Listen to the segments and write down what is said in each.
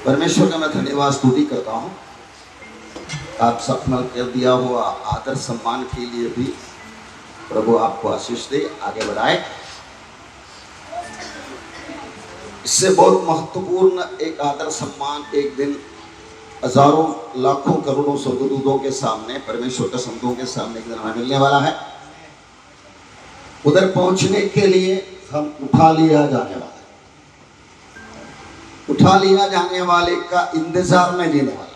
परमेश्वर का मैं धन्यवाद स्तुति करता हूँ। आप सफल कर दिया हुआ आदर सम्मान के लिए भी प्रभु आपको आशीष दे, आगे बढ़ाए। इससे बहुत महत्वपूर्ण एक आदर सम्मान एक दिन हजारों लाखों करोड़ों स्वर्गदूतों के सामने, परमेश्वर के संतों के सामने एक दिन हमें मिलने वाला है। उधर पहुंचने के लिए हम उठा लिया जाने वाला है। उठा लिया जाने वाले का इंतजार में जीने वाला,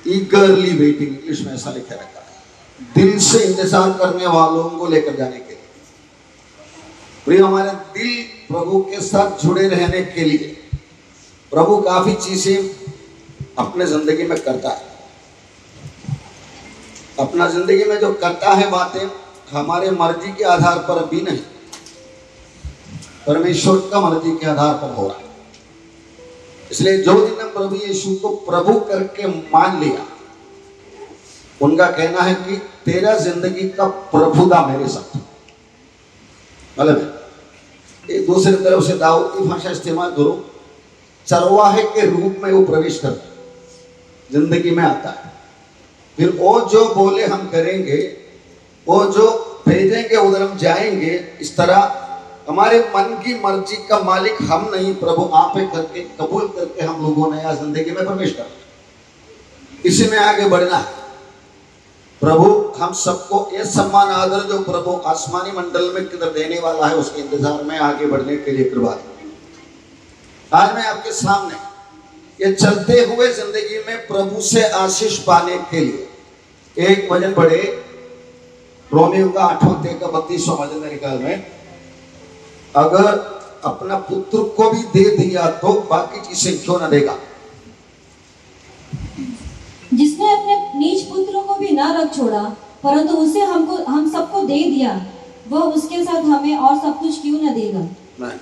ईगरली वेटिंग, इंग्लिश में ऐसा लिखा रहता है, दिल से इंतजार करने वालों को लेकर जाने के लिए। प्रिय, हमारे दिल प्रभु के साथ जुड़े रहने के लिए प्रभु काफी चीजें अपने जिंदगी में करता है। अपना जिंदगी में जो करता है बातें हमारे मर्जी के आधार पर भी नहीं, परमेश्वर का मर्जी के आधार पर हो रहा है। इसलिए जो दिन प्रभु यीशु को प्रभु करके मान लिया, उनका कहना है कि तेरा जिंदगी का प्रभुता मेरे साथ। मतलब एक दूसरी तरफ से दाऊद की भाषा इस्तेमाल करो, चरवाहे के रूप में वो प्रवेश करता है, जिंदगी में आता है। फिर वो जो बोले हम करेंगे, वो जो भेजेंगे उधर हम जाएंगे। इस तरह हमारे मन की मर्जी का मालिक हम नहीं, प्रभु आप करके कबूल करके हम लोगों ने आज जिंदगी में प्रवेश करना, इसी में आगे बढ़ना है। प्रभु हम सबको ये सम्मान आदर जो प्रभु आसमानी मंडल में किधर देने वाला है, उसके इंतजार में आगे बढ़ने के लिए कृपा दे। आज मैं आपके सामने ये चलते हुए जिंदगी में प्रभु से आशीष पाने के लिए एक वचन पढ़े, रोमियो का 8वां अध्याय का 32वां वचन मेरे ख्याल में, अगर अपना पुत्र को भी दे दिया तो बाकी चीजें क्यों न देगा। जिसने अपने नीच पुत्रों को भी ना रख छोड़ा, परंतु उसे हम सबको दे दिया, वह उसके साथ हमें और सब कुछ क्यों न देगा। नहीं,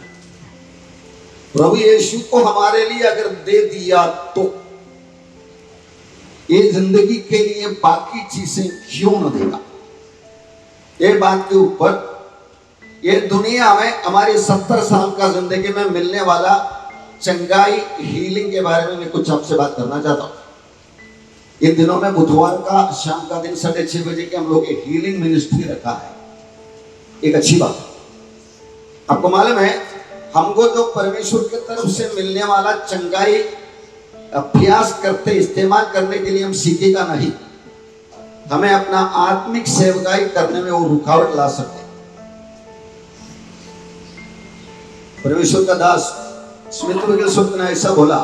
प्रभु यीशु को हमारे लिए अगर दे दिया तो ये जिंदगी के लिए बाकी चीजें क्यों न देगा। ये बात के ऊपर ये दुनिया में हमारी 70 साल का जिंदगी में मिलने वाला चंगाई हीलिंग के बारे में मैं कुछ आपसे बात करना चाहता हूँ। इन दिनों में बुधवार का शाम का दिन 6:30 बजे के हम लोग एक हीलिंग मिनिस्ट्री रखा है, एक अच्छी बात है। आपको मालूम है, हमको जो परमेश्वर की तरफ से मिलने वाला चंगाई अभ्यास करते इस्तेमाल करने के लिए हम सीखेगा नहीं, हमें अपना आत्मिक सेवकाई करने में वो रुकावट ला सकते। परमेश्वर का दास स्मिथ ने ऐसा बोला,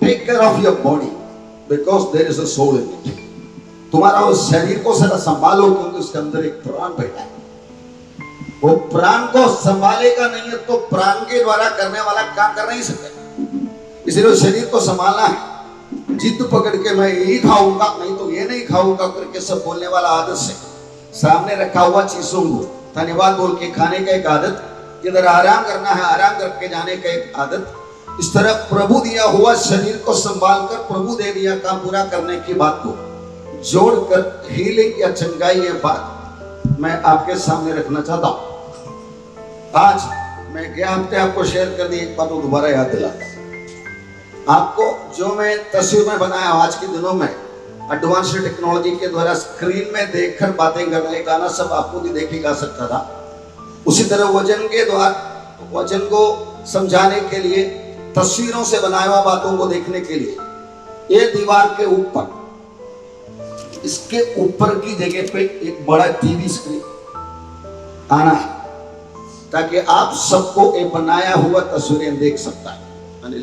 take care of your body because there is a soul in it. तुम्हारा उस शरीर को जरा संभालो क्योंकि उसके अंदर एक प्राण बैठा है। वो प्राण को संभालेगा नहीं है तो प्राण के द्वारा करने वाला काम कर नहीं सकता। इसलिए शरीर को संभालना है। जिद पकड़ के मैं यही खाऊंगा नहीं तो ये नहीं खाऊंगा करके सब बोलने वाला आदत से सामने रखा हुआ चीजों को धन्यवाद बोल के खाने का एक आदत, इधर आराम करना है आराम करके जाने का एक आदत, इस तरह प्रभु दिया हुआ शरीर को संभाल कर प्रभु दे दिया काम पूरा करने की बात को जोड़कर हीलिंग या चंगाई ये बात मैं आपके सामने रखना चाहता हूं। आज मैं गया हफ्ते आपको शेयर कर दी एक बात वो दोबारा याद दिला आपको, जो मैं तस्वीर में बनाया आज के दिनों में एडवांस्ड टेक्नोलॉजी के द्वारा स्क्रीन में देखकर बातें कर रहे, गाना सब आपको भी देखे जा सकता था। उसी तरह वचन के द्वारा वचन को समझाने के लिए तस्वीरों से बनाए हुआ बातों को देखने के लिए ये दीवार के ऊपर, इसके ऊपर की जगह पे एक बड़ा टीवी स्क्रीन आना है ताकि आप सबको एक बनाया हुआ तस्वीरें देख सकता है।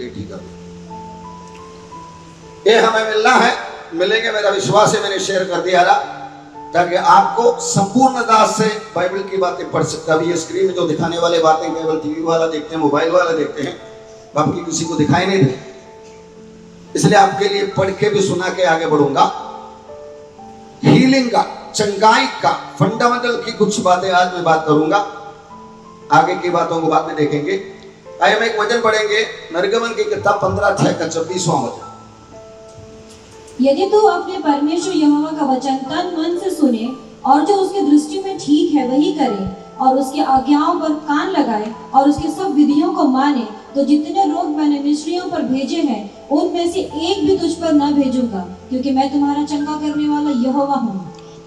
ठीक है, ये हमें मिलना है, मिलेंगे मेरा विश्वास है। मैंने शेयर कर दिया ताकि आपको संपूर्णता से बाइबल की बातें पढ़ सकता। अभी ये स्क्रीन में जो दिखाने वाले बातें केवल टीवी वाला देखते हैं, मोबाइल वाला देखते हैं, बाकी किसी को दिखाई नहीं दे। इसलिए आपके लिए पढ़ के भी सुना के आगे बढ़ूंगा। हीलिंग का, चंगाई का फंडामेंटल की कुछ बातें आज मैं बात करूंगा, आगे की बातों को बाद में देखेंगे। आइए हम एक वचन पढ़ेंगे, निर्गमन की किताब 15 अध्याय का 24वां वचन। यदि तू अपने परमेश्वर यहोवा का वचन तन मन से सुने और जो उसके दृष्टि में ठीक है वही करे और उसकी आज्ञाओं पर कान लगाए और उसकी सब विधियों को माने, तो जितने रोग मैंने मिस्रियों पर भेजे हैं उनमें से एक भी तुझ पर न भेजूंगा, क्योंकि मैं तुम्हारा चंगा करने वाला यहोवा हूँ।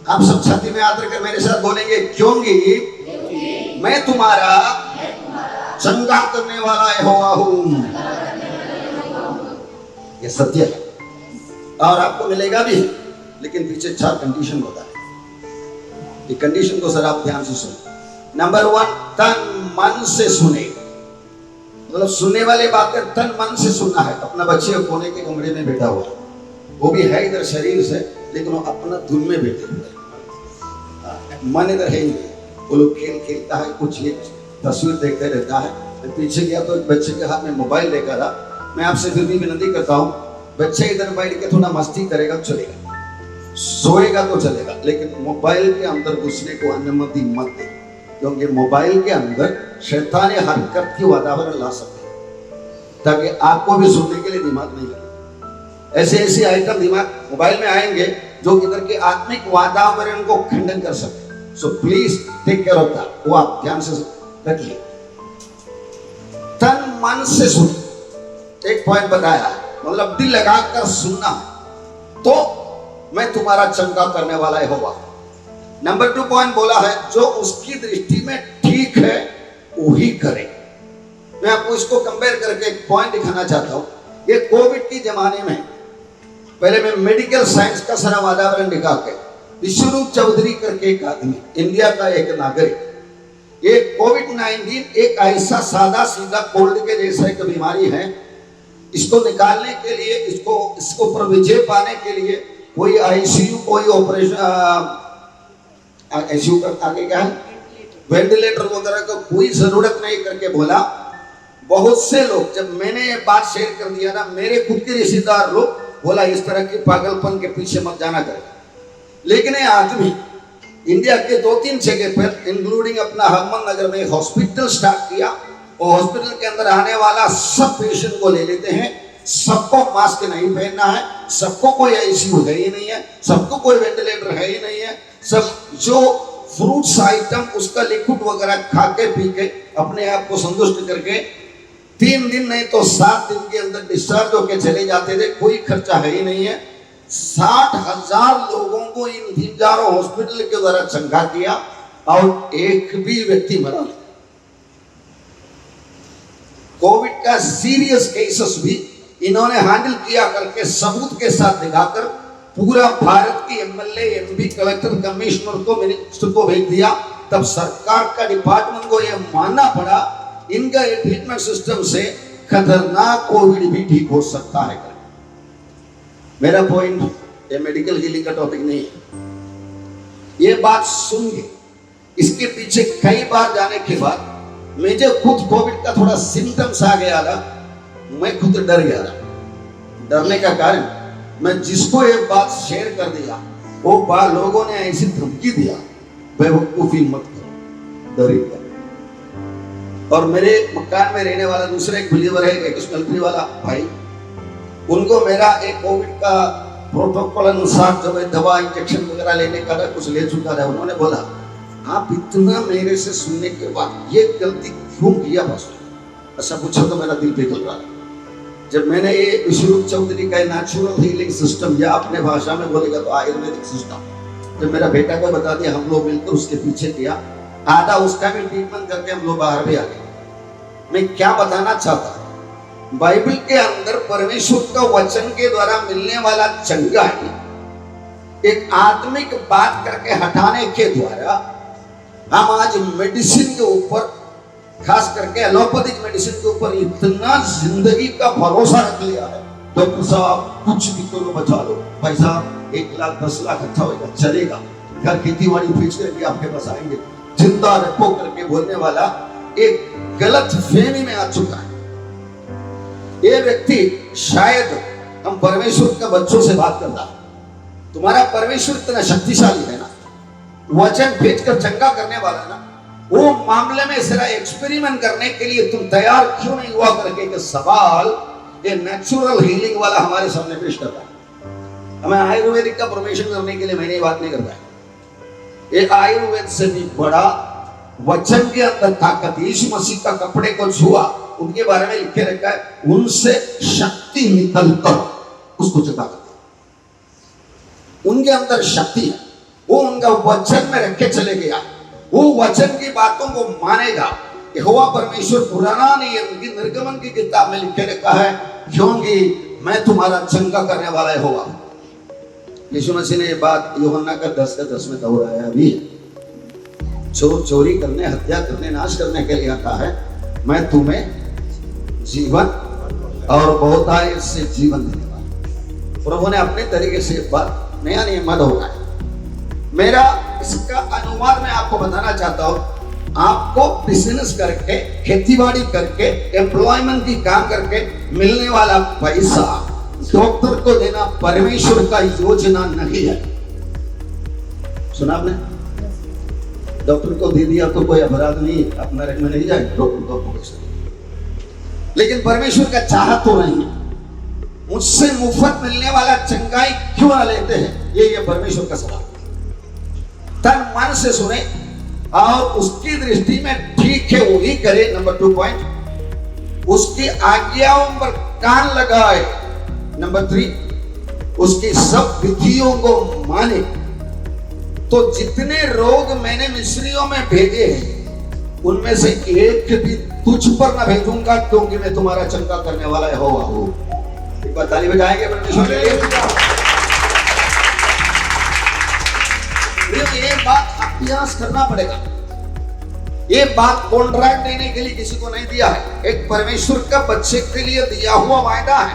आप सब छाती में हाथ रखकर मेरे साथ बोलेंगे, क्योंकि मैं तुम्हारा चंगा करने वाला यहोवा हूँ। ये सत्य है और आपको मिलेगा भी, लेकिन पीछे 4 कंडीशन होता है। ये कंडीशन को सर आप ध्यान से सुनो। नंबर 1, तन मन से सुने, मतलब सुनने वाली बातें तन मन से सुनना है। अपना बच्चे कोने के कमरे में बैठा हुआ, वो भी है इधर शरीर से, लेकिन वो अपना धुन में बैठे हुए, मन इधर है ही नहीं। वो लोग खेल खेलता है, कुछ ये तस्वीर देखते रहता है। मैं पीछे गया तो एक बच्चे के हाथ में मोबाइल लेकर था। मैं आपसे फिर भी विनती करता हूँ, बच्चे इधर बैठ के थोड़ा मस्ती करेगा तो चलेगा, सोएगा तो चलेगा, लेकिन मोबाइल के अंदर घुसने को अनुमति मत दे, क्योंकि मोबाइल के अंदर शैतानी हरकत की वातावरण ला सकते हैं, ताकि आपको भी सुनने के लिए दिमाग नहीं लगे। ऐसे ऐसे आइटम दिमाग मोबाइल में आएंगे जो इधर के आत्मिक वातावरण को खंडन कर सकते। So please take care of that, वो आप ध्यान से रखिए। तन मन से सुन, एक पॉइंट बताया है, मतलब दिल लगाकर सुनना, तो मैं तुम्हारा चंगा करने वाला यहोवा। नंबर 2 पॉइंट बोला है, जो उसकी दृष्टि में ठीक है वही करे। मैं आपको इसको कंपेयर करके एक पॉइंट दिखाना चाहता हूं। ये कोविड के जमाने में, पहले मैं मेडिकल साइंस का सारा वातावरण दिखा के, विश्वरूप चौधरी करके एक आदमी, इंडिया का एक नागरिक, ये कोविड-19 एक ऐसा सादा सीधा कोल्ड के जैसा एक बीमारी है, इसको निकालने के लिए, इसको ऊपर विजय पाने के लिए कोई आईसीयू, कोई ऑपरेशन, आईसीयू का आगे क्या है, वेंटिलेटर वगैरह का कोई जरूरत नहीं करके बोला। बहुत से लोग, जब मैंने ये बात शेयर कर दिया ना, मेरे खुद के रिश्तेदार लोग बोला इस तरह के पागलपन के पीछे मत जाना करे। लेकिन ये आदमी इंडिया के 2-3 जगह पर, इंक्लूडिंग अपना अहमद नगर में हॉस्पिटल स्टार्ट किया, और हॉस्पिटल के अंदर आने वाला सब पेशेंट को ले लेते हैं, सबको मास्क नहीं पहनना है, सबको कोई आईसीयू है ही नहीं है, सबको कोई वेंटिलेटर है ही नहीं है, सब जो फ्रूट्स आइटम उसका लिक्विड वगैरह खा के पी के अपने आप को संतुष्ट करके 3 दिन नहीं तो 7 दिन के अंदर डिस्चार्ज होके चले जाते थे। कोई खर्चा है ही नहीं है। 60,000 लोगों को इन 3 हॉस्पिटल के द्वारा चंगा किया और एक भी व्यक्ति मरा नहीं। कोविड का सीरियस केसेस भी इन्होंने हैंडल किया करके सबूत के साथ दिखाकर पूरा भारत की एमएलए, एमपी, कलेक्टर, कमिश्नर को, मिनिस्टर को भेज दिया। तब सरकार का डिपार्टमेंट को यह मानना पड़ा इनका ट्रीटमेंट सिस्टम से खतरनाक कोविड भी ठीक हो सकता है। मेरा पॉइंट ये मेडिकल हीलिंग का टॉपिक नहीं है। ये बात सुन के इसके पीछे कई बार जाने के बाद मुझे खुद कोविड का थोड़ा सिम्टम्स आ गया था, मैं खुद डर गया था। डरने का कारण, मैं जिसको ये बात शेयर कर दिया वो बार लोगों ने ऐसी धमकी दिया, बेवकूफी मत करो, डर गया। और मेरे मकान में रहने वाला दूसरा एक बिलीवर है, एक मिलिट्री वाला भाई, उनको मेरा एक कोविड का प्रोटोकॉल अनुसार जब दवा इंजेक्शन वगैरह लेने का था, कुछ ले चुका था, उन्होंने बोला आप इतना मेरे से सुनने के बाद ये गलती क्यों किया पास्टर? ऐसा पूछा तो मेरा दिल पिघल रहा है। जब मैंने ये विश्वरूप चौधरी का नेचुरल हीलिंग सिस्टम, या अपने भाषा में बोलेगा तो आयुर्वेदिक सिस्टम, जब मेरा बेटा को बता दिया, हम लोग मिलकर उसके पीछे किया, आधा उसका भी ट्रीटमेंट करके हम लोग बाहर भी आ गए। मैं क्या बताना चाहता हूं, बाइबल के अंदर परमेश्वर का वचन के द्वारा मिलने वाला चंगाई एक आत्मिक बात करके हटाने के द्वारा हम आज मेडिसिन के ऊपर, खास करके एलोपैथिक मेडिसिन के ऊपर इतना जिंदगी का भरोसा रख लिया है। डॉक्टर साहब कुछ भी करो, बचा लो, भाई साहब 1 लाख 10 लाख अच्छा होगा, चलेगा, घर खेती बाड़ी बेच करके आपके पास आएंगे, जिंदा रखो करके बोलने वाला एक गलत फहमी में आ चुका है। ये व्यक्ति, शायद हम परमेश्वर के बच्चों से बात करता है, तुम्हारा परमेश्वर इतना शक्तिशाली है ना, वचन भेजकर चंगा करने वाला ना, वो मामले में जरा एक्सपेरिमेंट करने के लिए तुम तैयार क्यों नहीं हुआ करके के सवाल ये नेचुरल हीलिंग वाला हमारे सामने पेश करता है। हमें आयुर्वेदिक का प्रमोशन करने के लिए मैंने ये बात नहीं करता है। ये आयुर्वेद से भी बड़ा वचन के अंदर ताकत, यीशु मसीह का कपड़े को छुआ, उनके बारे में लिखे रखा है, उनसे शक्ति निकलकर उसको जगा कर दिया। उनके अंदर शक्ति है, वो उनका वचन में रखे चले गया, वो वचन की बातों को मानेगा। यहोवा परमेश्वर पुराना नियम की निर्गमन की किताब में लिखे रखा है, क्योंकि मैं तुम्हारा चंगा करने वाला यहोवा। यीशु मसीह ने ये बात यूहन्ना का 10 में दोहराया अभी। चोर चोरी करने, हत्या करने, नाश करने के लिए आता है, मैं तुम्हें जीवन और बहुत आय से जीवन देने वाला। प्रभु ने अपने तरीके से एक बात नया नियम दोहराया। मेरा इसका अनुवाद मैं आपको बताना चाहता हूं। आपको बिजनेस करके, खेतीबाड़ी करके, एम्प्लॉयमेंट की काम करके मिलने वाला पैसा डॉक्टर को देना परमेश्वर का योजना नहीं है। सुना आपने? डॉक्टर को दे दिया तो कोई अपराध नहीं, आप नरक में नहीं जाएंगे डॉक्टर को पैसा। लेकिन परमेश्वर का चाहत तो नहीं है। मुझसे मुफ्त मिलने वाला चंगाई क्यों ना लेते हैं? ये परमेश्वर का सवाल। तन मन से सुने और उसकी दृष्टि में ठीक है वही करे। नंबर 2 पॉइंट, उसकी आज्ञाओं पर कान लगाए। नंबर 3, उसकी सब विधियों को माने। तो जितने रोग मैंने मिस्रियों में भेजे हैं, उनमें से एक भी तुझ पर ना भेजूंगा, क्योंकि मैं तुम्हारा चंगा करने वाला यहोवा हूं। एक बार ताली बजाएंगे परमेश्वर के लिए। ये बात अभ्यास करना पड़ेगा। ये बात कॉन्ट्रैक्ट देने के लिए किसी को नहीं दिया है, एक परमेश्वर का बच्चे के लिए दिया हुआ वायदा है।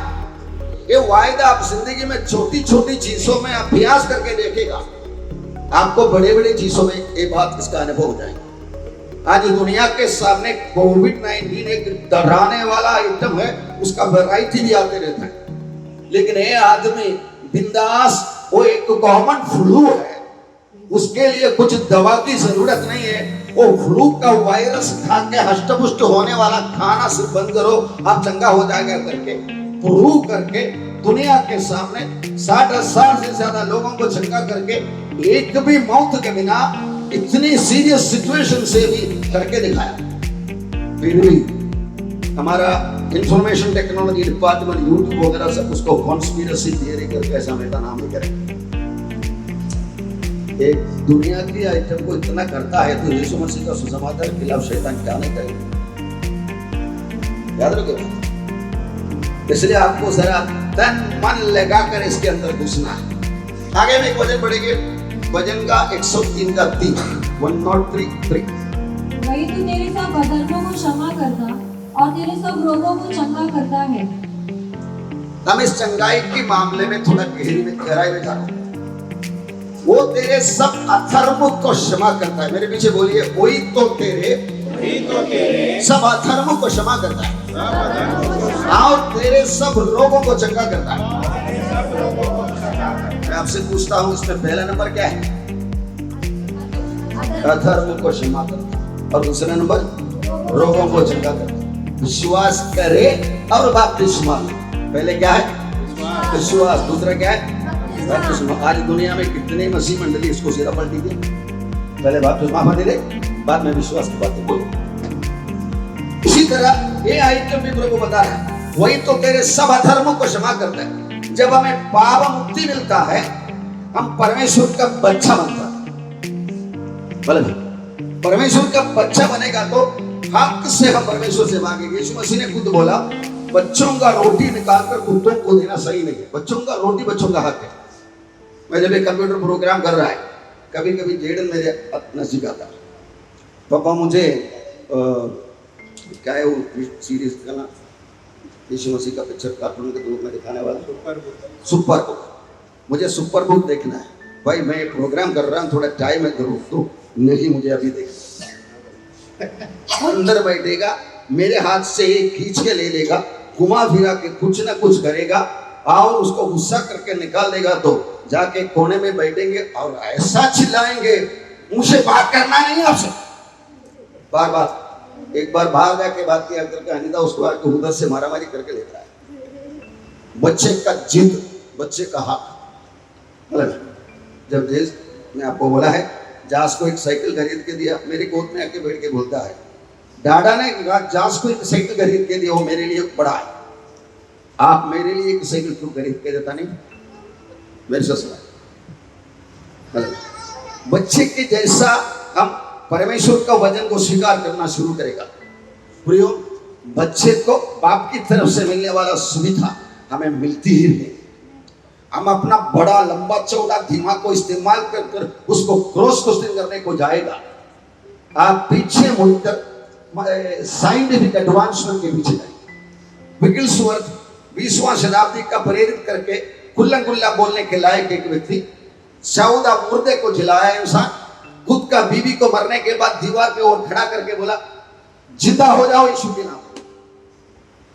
ये वायदा आप जिंदगी में छोटी छोटी चीजों में अभ्यास करके देखेगा, आपको बड़े बड़े चीजों में ये बात इसका अनुभव हो जाएगा। आज दुनिया के सामने कोविड-19 एक डराने वाला आइटम है, उसका वैरायटी भी आते रहता है। लेकिन ये आदमी बिंदास, वो एक कॉमन फ्लू है, उसके लिए कुछ दवा की जरूरत नहीं है। वो फ्लू का वायरस खा के हष्टपुष्ट होने वाला खाना सिर्फ बंद करो, आप चंगा हो जाएगा करके प्रूव करके दुनिया के सामने 60,000 से ज्यादा लोगों को चंगा करके, एक भी मौत के बिना इतनी सीरियस सिचुएशन से भी करके दिखाया। फिर भी हमारा इंफॉर्मेशन टेक्नोलॉजी डिपार्टमेंट, यूट्यूब वगैरह सब उसको कॉन्स्पिरेसी थियरी करके ऐसा मेरा नाम नहीं करें। एक दुनिया की आइटम को इतना करता है, तो यीशु मसीह का सुसमाचार के खिलाफ शैतान क्या नहीं करेगा? याद रखो। इसलिए आपको जरा तन मन लगाकर इसके अंदर घुसना है। आगे में एक वचन पढ़ेंगे, वचन का 103 का 3, 103:3। वही तो तेरे सब अधर्मों को क्षमा करता और तेरे सब रोगों को चंगा करता है। हम इस चंगाई के मामले में थोड़ा गहराई में जाना। वो तेरे सब अधर्म को क्षमा करता है। मेरे पीछे बोलिए, वही तो तेरे सब अधर्म को क्षमा करता है और तेरे सब रोगों को चंगा करता है। मैं आपसे पूछता हूं, इसमें पहला नंबर क्या है? अधर्म को क्षमा करता, और दूसरा नंबर रोगों को चंगा करता। विश्वास करे और बपतिस्मा। पहले क्या है? विश्वास। दूसरा क्या है? आज दुनिया में कितने मसीह मंडली इसको सिरा पलटी दे। पहले बपतिस्मा पढ़ दे, बाद में विश्वास की बातें बोलो। इसी तरह ये आइटम भी प्रभु बता रहा है, वही तो तेरे सब अधर्मों को क्षमा करता है। जब हमें पाप मुक्ति मिलता है, हम परमेश्वर का बच्चा बनता है। बोले, परमेश्वर का बच्चा बनेगा तो हक से हम परमेश्वर से मांगेंगे। यीशु मसीह ने खुद बोला, बच्चों का रोटी निकालकर कुत्तों को देना सही नहीं है। बच्चों का रोटी बच्चों का हक है। मैं जब एक कंप्यूटर प्रोग्राम कर रहा है, कभी कभी जेडन मेरे नजदीक आता, पापा मुझे क्या है वो सीरीज का नाम, यीशु मसीह का पिक्चर कार्टून के रूप में दिखाने वाला सुपर बुक। मुझे सुपर बुक देखना है। भाई मैं प्रोग्राम कर रहा हूँ, थोड़ा टाइम है जरूर, तो नहीं मुझे अभी देखना। अंदर बैठेगा, मेरे हाथ से एक खींच के ले लेगा, घुमा फिरा के कुछ ना कुछ करेगा और उसको गुस्सा करके निकाल देगा। तो जाके कोने में बैठेंगे और ऐसा चिल्लाएंगे, मुझे बात करना नहीं आपसे। बार बार एक बार बाहर जाके बात किया करके अनिता उसको आके उधर से मारामारी करके लेता है। बच्चे का जिद, बच्चे का हक। जब देश ने आपको बोला है जास को एक साइकिल खरीद के दिया, मेरे गोद में आके बैठ के बोलता है, डाडा ने जास को एक साइकिल खरीद के दिया, वो मेरे लिए बड़ा है, आप मेरे लिए एक साइकिल क्यों खरीद के देता नहीं? मेरे से सुना, बच्चे के जैसा हम परमेश्वर का वचन को स्वीकार करना शुरू करेगा। प्रियो, बच्चे को बाप की तरफ से मिलने वाला सुविधा हमें मिलती ही नहीं। हम अपना बड़ा लंबा चौड़ा दिमाग को इस्तेमाल कर उसको क्रॉस क्वेश्चन करने को जाएगा। आप पीछे मुड़कर साइंटिफिक एडवांसमेंट के पीछे जाएंगे। विगिल्सवर्थ 20वां शताब्दी का प्रेरित करके खुल्ला खुल्ला बोलने के लायक एक व्यक्ति, 14 मुर्दे को जलाया इंसान, खुद का बीवी को मरने के बाद दीवार पे ओर खड़ा करके बोला, जिंदा हो जाओ यीशु के नाम।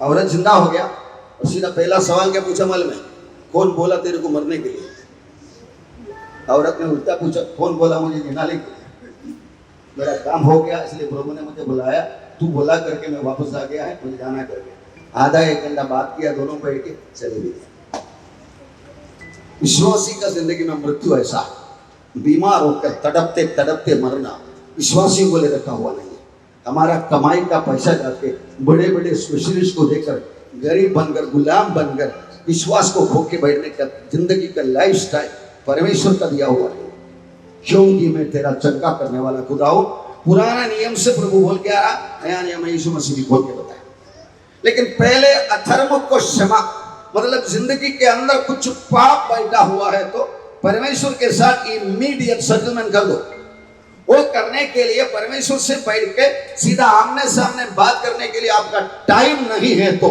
औरत जिंदा हो गया और सीधा पहला सवाल क्या पूछा मालूम है? कौन बोला तेरे को मरने के लिए? औरत ने उल्टा पूछा, कौन बोला मुझे जिंदा के लिए? मेरा काम हो गया इसलिए प्रभु ने मुझे बुलाया, तू बोला करके मैं वापस आ गया है, मुझे जाना करके। आधा एक घंटा बात किया, दोनों बैठ के चले गए। विश्वासी का जिंदगी में मृत्यु ऐसा, बीमार होकर तड़पते तड़पते मरना विश्वासियों को ले रखा हुआ नहीं है। हमारा कमाई का पैसा जाके बड़े बड़े स्पेशलिस्ट को देकर गरीब बनकर गुलाम बनकर विश्वास को खो के बैठने का जिंदगी का लाइफस्टाइल परमेश्वर का दिया हुआ है। क्योंकि मैं तेरा चंगा करने वाला खुदा हूं। पुराना नियम से प्रभु बोल के आ रहा, नया नियम यीशु मसीह भी बोल के बताया। लेकिन पहले अधर्म को क्षमा, मतलब जिंदगी के अंदर कुछ पाप बैठा हुआ है तो परमेश्वर के साथ इमीडिएट सेटलमेंट कर दो। वो करने के लिए परमेश्वर से बैठ के सीधा आमने सामने बात करने के लिए आपका टाइम नहीं है तो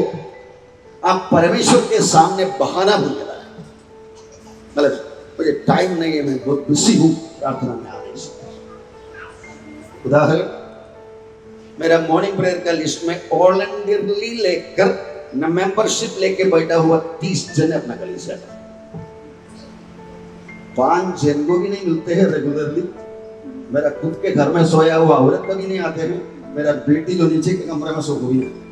आप परमेश्वर के सामने बहाना भूल रहे हैं, मतलब मुझे टाइम नहीं है, मैं बहुत बिजी हूं प्रार्थना में आ नहीं सकता। उदाहरण, मेरा मॉर्निंग प्रेयर का लिस्ट में वॉलंटियरली लेकर न मेंबरशिप लेके बैठा हुआ 30 जन अपना कलीसिया का, 5 जन को भी नहीं मिलते हैं रेगुलरली। मेरा खुद के घर में सोया हुआ औरत कभी नहीं आते हैं, मेरा बेटी जो नीचे के कमरे में सो भी नहीं,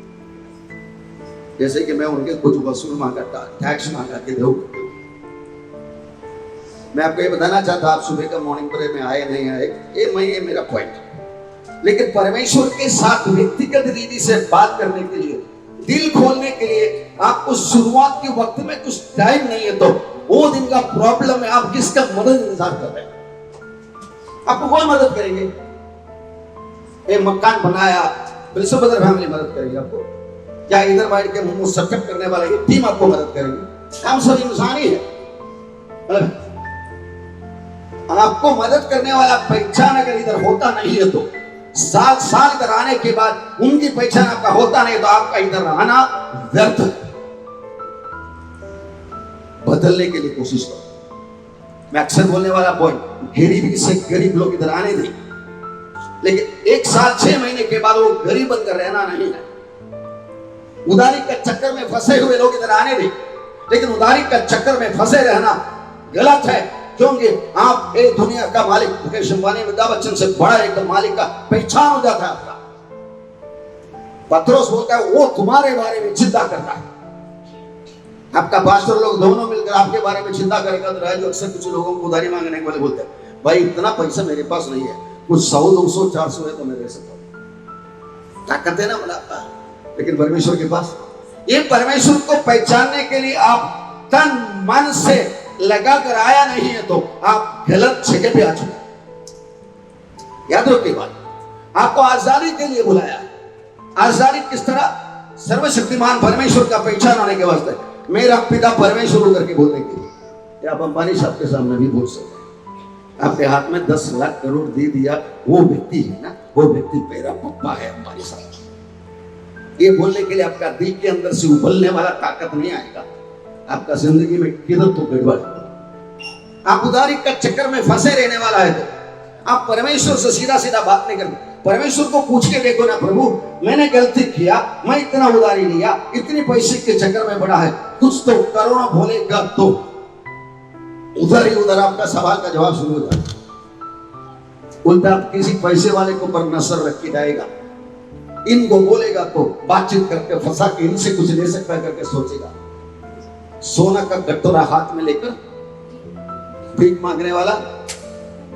जैसे कि मैं उनके कुछ वसूल मांगा, टैक्स मांगा के दो। मैं आपको ये बताना चाहता, आप सुबह का मॉर्निंग प्रेयर में आए नहीं आए, ये मेरा पॉइंट। लेकिन परमेश्वर के साथ व्यक्तिगत रीति से बात करने के लिए, दिल खोलने के लिए आपको शुरुआत के वक्त में कुछ टाइम नहीं है तो वो दिन का प्रॉब्लम है, आप किसका मदद इंतजार कर रहे हैं? आपको कौन मदद करेंगे? एक मकान बनाया, बिल्सुबदर फैमिली मदद करेगी आपको क्या? इधर बैठ के मुंह सेटअप करने वाला ये टीम आपको मदद करेगी? हम सब इंसान ही है। आपको मदद करने वाला पहचान अगर इधर होता नहीं है तो साल इधर आने के बाद उनकी पहचान आपका होता नहीं तो आपका इधर आना व्यर्थ है। बदलने के लिए कोशिश करो। मैं अक्सर बोलने वाला पॉइंट, गरीबी से गरीब लोग इधर आने थे, लेकिन 1 साल 6 महीने के बाद वो गरीब बनकर रहना नहीं है। उधारी का चक्कर में फंसे हुए लोग इधर आने थे, लेकिन उधारी का चक्कर में फंसे रहना गलत है, क्योंकि आप एक दुनिया का मालिक, मुकेश अंबानी, अमिताभ बच्चन से बड़ा एक मालिक का पहचान हो जाता है आपका। पत्रोस बोलता है वो तुम्हारे बारे में चिंता करता है। आपका पास्टर लोग दोनों मिलकर आपके बारे में चिंता करेगा तो राजू अक्सर कुछ लोगों को उधारी मांगने वाले बोलते हैं, भाई इतना पैसा मेरे पास नहीं है, कुछ 100 200 400 है तो मैं दे सकता हूं। ताकत है ना मुनाफा, लेकिन परमेश्वर के पास, ये परमेश्वर को पहचानने के लिए आप तन मन से लगा कर आया नहीं है तो आप गलत जगह पे आ चुके। याद रखिए बात, आपको आजादी के लिए बुलाया। आजादी किस तरह? सर्वशक्तिमान परमेश्वर का पहचान होने के वास्ते, मेरा पिता परमेश्वर करके बोलने के लिए। आप अंबानी साहब के सामने भी बोल सकते हैं, आपके हाथ में 10 लाख करोड़ दे दिया, वो व्यक्ति है ना, वो व्यक्ति मेरा पप्पा है अंबानी साहब। ये बोलने के लिए आपका दिल के अंदर से उबलने वाला ताकत नहीं आएगा, आपका जिंदगी में किधर तो गड़बड़। आप उधारी का चक्कर में फंसे रहने वाला है तो आप परमेश्वर से सीधा सीधा बात नहीं करते। परमेश्वर को पूछ के देखो ना, प्रभु मैंने गलती किया, मैं इतना उधारी लिया, इतनी पैसे के चक्कर में पड़ा है, कुछ तो करो ना, बोलेगा तो उधर ही उधर आपका सवाल का जवाब शुरू हो जाए। उल्टा किसी पैसे वाले को पर नजर रखी जाएगा, इनको बोलेगा तो बातचीत करके फंसा के इनसे कुछ ले सकता करके सोचेगा। सोना का कटोरा हाथ में लेकर भीख मांगने वाला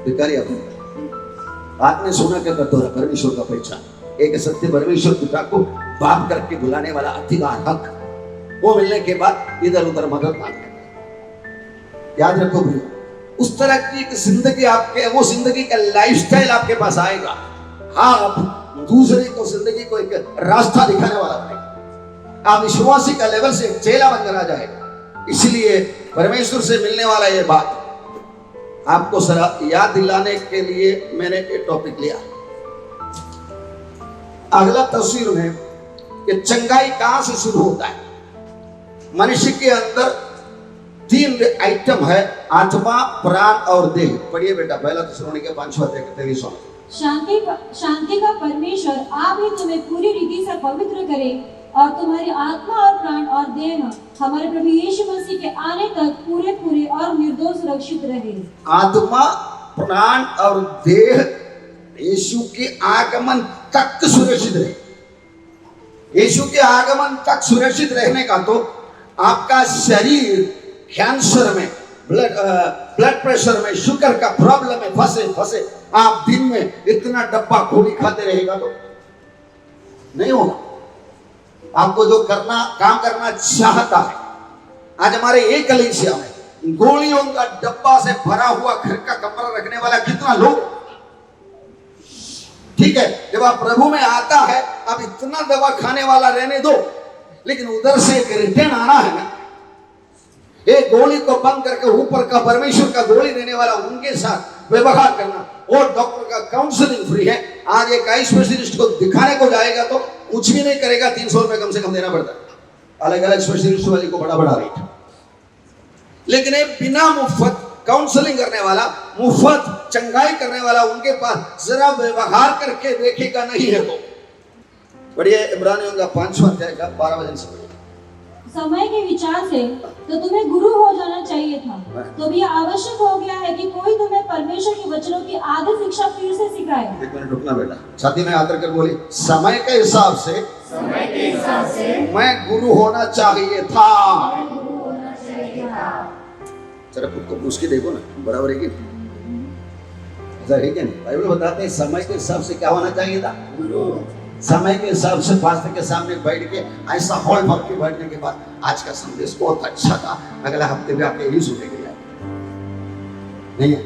भिखारी अपने आपने सुना क्या करते हो परमेश्वर का पहचान एक सत्य परमेश्वर पिता को बाप करके बुलाने वाला अधिकार हक, वो मिलने के बाद इधर उधर मदद मांगने। याद रखो भैया, उस तरह की एक जिंदगी आपके, वो जिंदगी का लाइफस्टाइल आपके पास आएगा। हाँ, आप दूसरे को जिंदगी को एक रास्ता दिखाने वाला बनेगा। आप विश्वासी का लेवल से एक चेला बनकर आ जाएगा। इसलिए परमेश्वर से मिलने वाला ये बात आपको जरा याद दिलाने के लिए मैंने ये टॉपिक लिया। अगला तस्वीर में कि चंगाई कहां से शुरू होता है। मनुष्य के अंदर 3 आइटम है, आत्मा, प्राण और देह। पढ़िए बेटा, पहला थिस्सलुनीके के 5वां अध्याय 23वां। शांति का परमेश्वर आप ही तुम्हें पूरी रीति से पवित्र करे और तुम्हारी आत्मा और प्राण और देह हमारे प्रभु यीशु मसीह के आने तक पूरे पूरे और निर्दोष सुरक्षित रहे। आत्मा, प्राण और देह यीशु के आगमन तक सुरक्षित रहे। यीशु के आगमन तक सुरक्षित रहने का तो आपका शरीर कैंसर में, ब्लड प्रेशर में, शुगर का प्रॉब्लम में फंसे आप दिन में इतना डब्बा गोली खाते रहेगा तो नहीं होगा। आपको जो काम करना चाहता है, आज हमारे एक कलीसिया में गोलियों का डब्बा से भरा हुआ घर का कमरा रखने वाला कितना लोग, ठीक है, जब आप प्रभु में आता है आप इतना दवा खाने वाला रहने दो, लेकिन उधर से एक रिटर्न आना है ना। एक गोली को बंद करके ऊपर का परमेश्वर का गोली देने वाला उनके साथ व्यवहार करना, और डॉक्टर का काउंसलिंग फ्री है। आज एक आई स्पेशलिस्ट को दिखाने को जाएगा तो कुछ भी नहीं करेगा, 300 रुपए कम से कम देना पड़ता है। अलग अलग स्पेशलिस्ट वाली को बड़ा बड़ा रेट। लेकिन एक बिना मुफ्त काउंसलिंग करने वाला, मुफ्त चंगाई करने वाला उनके पास जरा व्यवहार करके देखेगा नहीं है तो। बढ़िया, इब्रानियों का 5वां अध्याय का 12 वचन से पढ़िए। समय के विचार से तो तुम्हें गुरु हो जाना चाहिए था, तो भी आवश्यक हो गया है कि कोई तुम्हें परमेश्वर के वचनों की आधी शिक्षा फिर से सिखाए। एक मिनट रुकना बेटा, छाती में हाथ रखकर बोली, समय के हिसाब से मैं गुरु होना चाहिए था। जरा खुद को पूछ के देखो ना, बराबर है कि ऐसा है क्या? बाइबल बताते हैं समय के हिसाब से क्या होना चाहिए था, गुरु। समय के हिसाब से पास्टर के सामने बैठ के ऐसा हॉल भर के बैठने के बाद आज का संदेश बहुत अच्छा था, अगला हफ्ते भी आपके यही सुनेंगे नहीं है।